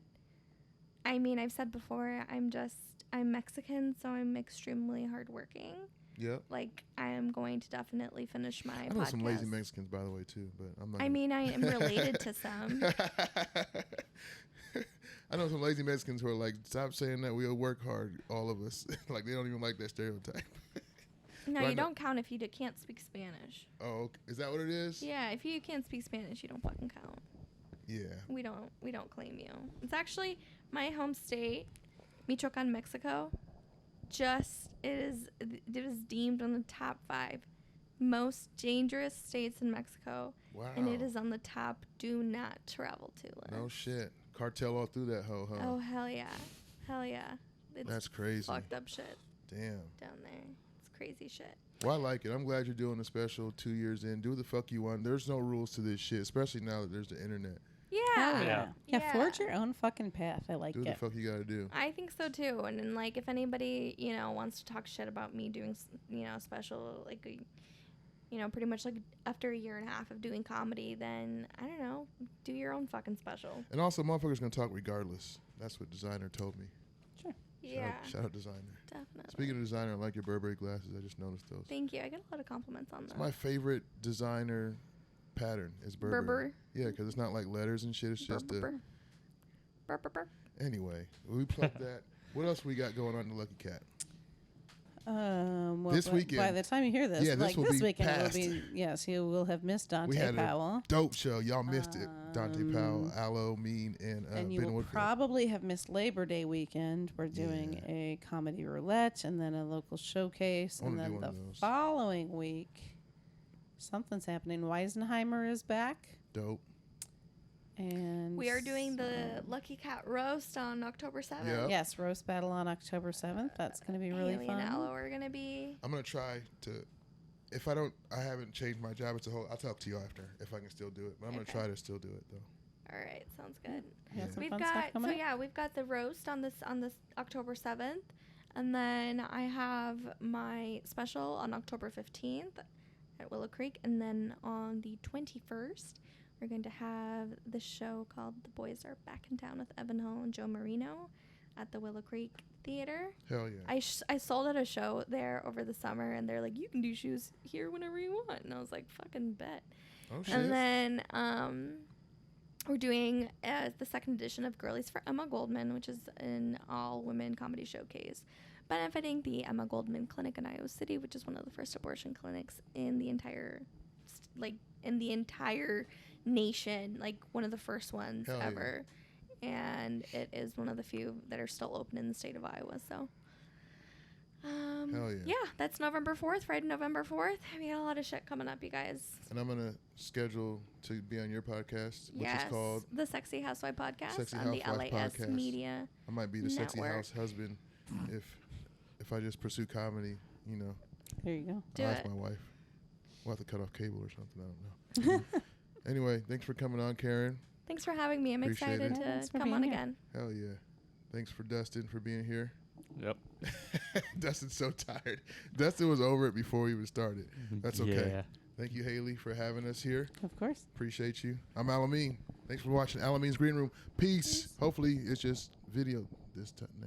I mean, I've said before, I'm Mexican, so I'm extremely hardworking. Yep. Like, I am going to definitely finish my I know podcast. some lazy Mexicans, by the way, too, but I'm not. I mean, I am related to some. I know some lazy Mexicans who are like, stop saying that, we'll work hard, all of us. Like, they don't even like that stereotype. No, But you don't count if you can't speak Spanish. Oh, okay. Is that what it is? Yeah, if you can't speak Spanish, you don't fucking count. Yeah. We don't claim you. It's actually my home state, Michoacan, Mexico. It was deemed on the top 5 most dangerous states in Mexico. Wow. And it is on the top do not travel to list. No shit. Cartel all through that hoe, huh? Oh, hell yeah. Hell yeah. It's That's crazy. fucked up shit Damn. down there. It's crazy shit. Well, I like it. I'm glad you're doing the special 2 years in. Do the fuck you want. There's no rules to this shit, especially now that there's the internet. Yeah. Yeah, forge your own fucking path. I like Do it. the fuck you gotta do. I think so too. And then, like, if anybody, you know, wants to talk shit about me doing, you know, special, like, you know, pretty much like after a year and a half of doing comedy, then I don't know, do your own fucking special. And also, motherfuckers gonna talk regardless. That's what designer told me. Sure. Yeah, Shout out designer. definitely. Speaking of designer, I like your Burberry glasses. I just noticed those. Thank you. I get a lot of compliments on It's them. my favorite designer pattern is Burberry. Burberry. Yeah, because it's not like letters and shit. It's just a... Burr. Anyway, we plugged that. What else we got going on in the Lucky Cat? Well, This by weekend. the time you hear this, Yeah, this like will this be weekend past. will be, yes, you will have missed We Dante had Powell. a dope show. Y'all missed it. Dante Powell, Aloe, Mean, and And you Ben will Woodfield. probably have missed Labor Day weekend. We're doing a comedy roulette and then a local showcase. I And wanna do then one the of those. following week, something's happening. Weisenheimer is back. Dope. And We are doing the Lucky Cat roast on October 7th. Yep. Yes, roast battle on October 7th. That's going to be really Haley fun. and Aloe are gonna be. I'm going to try to... If I haven't changed my job as a whole. I'll talk to you after if I can still do it. But I'm going to Okay. try to still do it, though. All right, sounds good. We got some We've fun stuff got coming up. we've got the roast on this October 7th, and then I have my special on October 15th at Willow Creek, and then on the 21st we're going to have the show called The Boys Are Back in Town with Evan Hall and Joe Marino at the Willow Creek Theater. Hell yeah. I sold at a show there over the summer, and they're like, you can do shows here whenever you want, and I was like, fucking bet. Oh, shit. And then we're doing the second edition of Girlies for Emma Goldman, which is an all-women comedy showcase benefiting the Emma Goldman Clinic in Iowa City, which is one of the first abortion clinics in the entire nation, like one of the first ones Hell yeah. ever. And it is one of the few that are still open in the state of Iowa. So, Hell yeah. yeah, that's November 4th, Friday, November 4th. We got a lot of shit coming up, you guys. And I'm going to schedule to be on your podcast, which Yes, is called... the Sexy Housewife Podcast Sexy on the Housewife LAS Podcast. Media. I might be the sexy Network. house husband if I just pursue comedy, you know. There you go. Do I'll ask it. my wife. We'll have to cut off cable or something. I don't know. Anyway, thanks for coming on, Karen. Thanks for having me. I'm Appreciate excited it. Yeah, thanks to for come being on here. again. Hell yeah. Thanks for Dustin for being here. Yep. Dustin's so tired. Dustin was over it before we even started. That's okay. Yeah. Thank you, Haley, for having us here. Of course. Appreciate you. I'm Alameen. Thanks for watching Alamine's Green Room. Peace. Hopefully it's just video this time.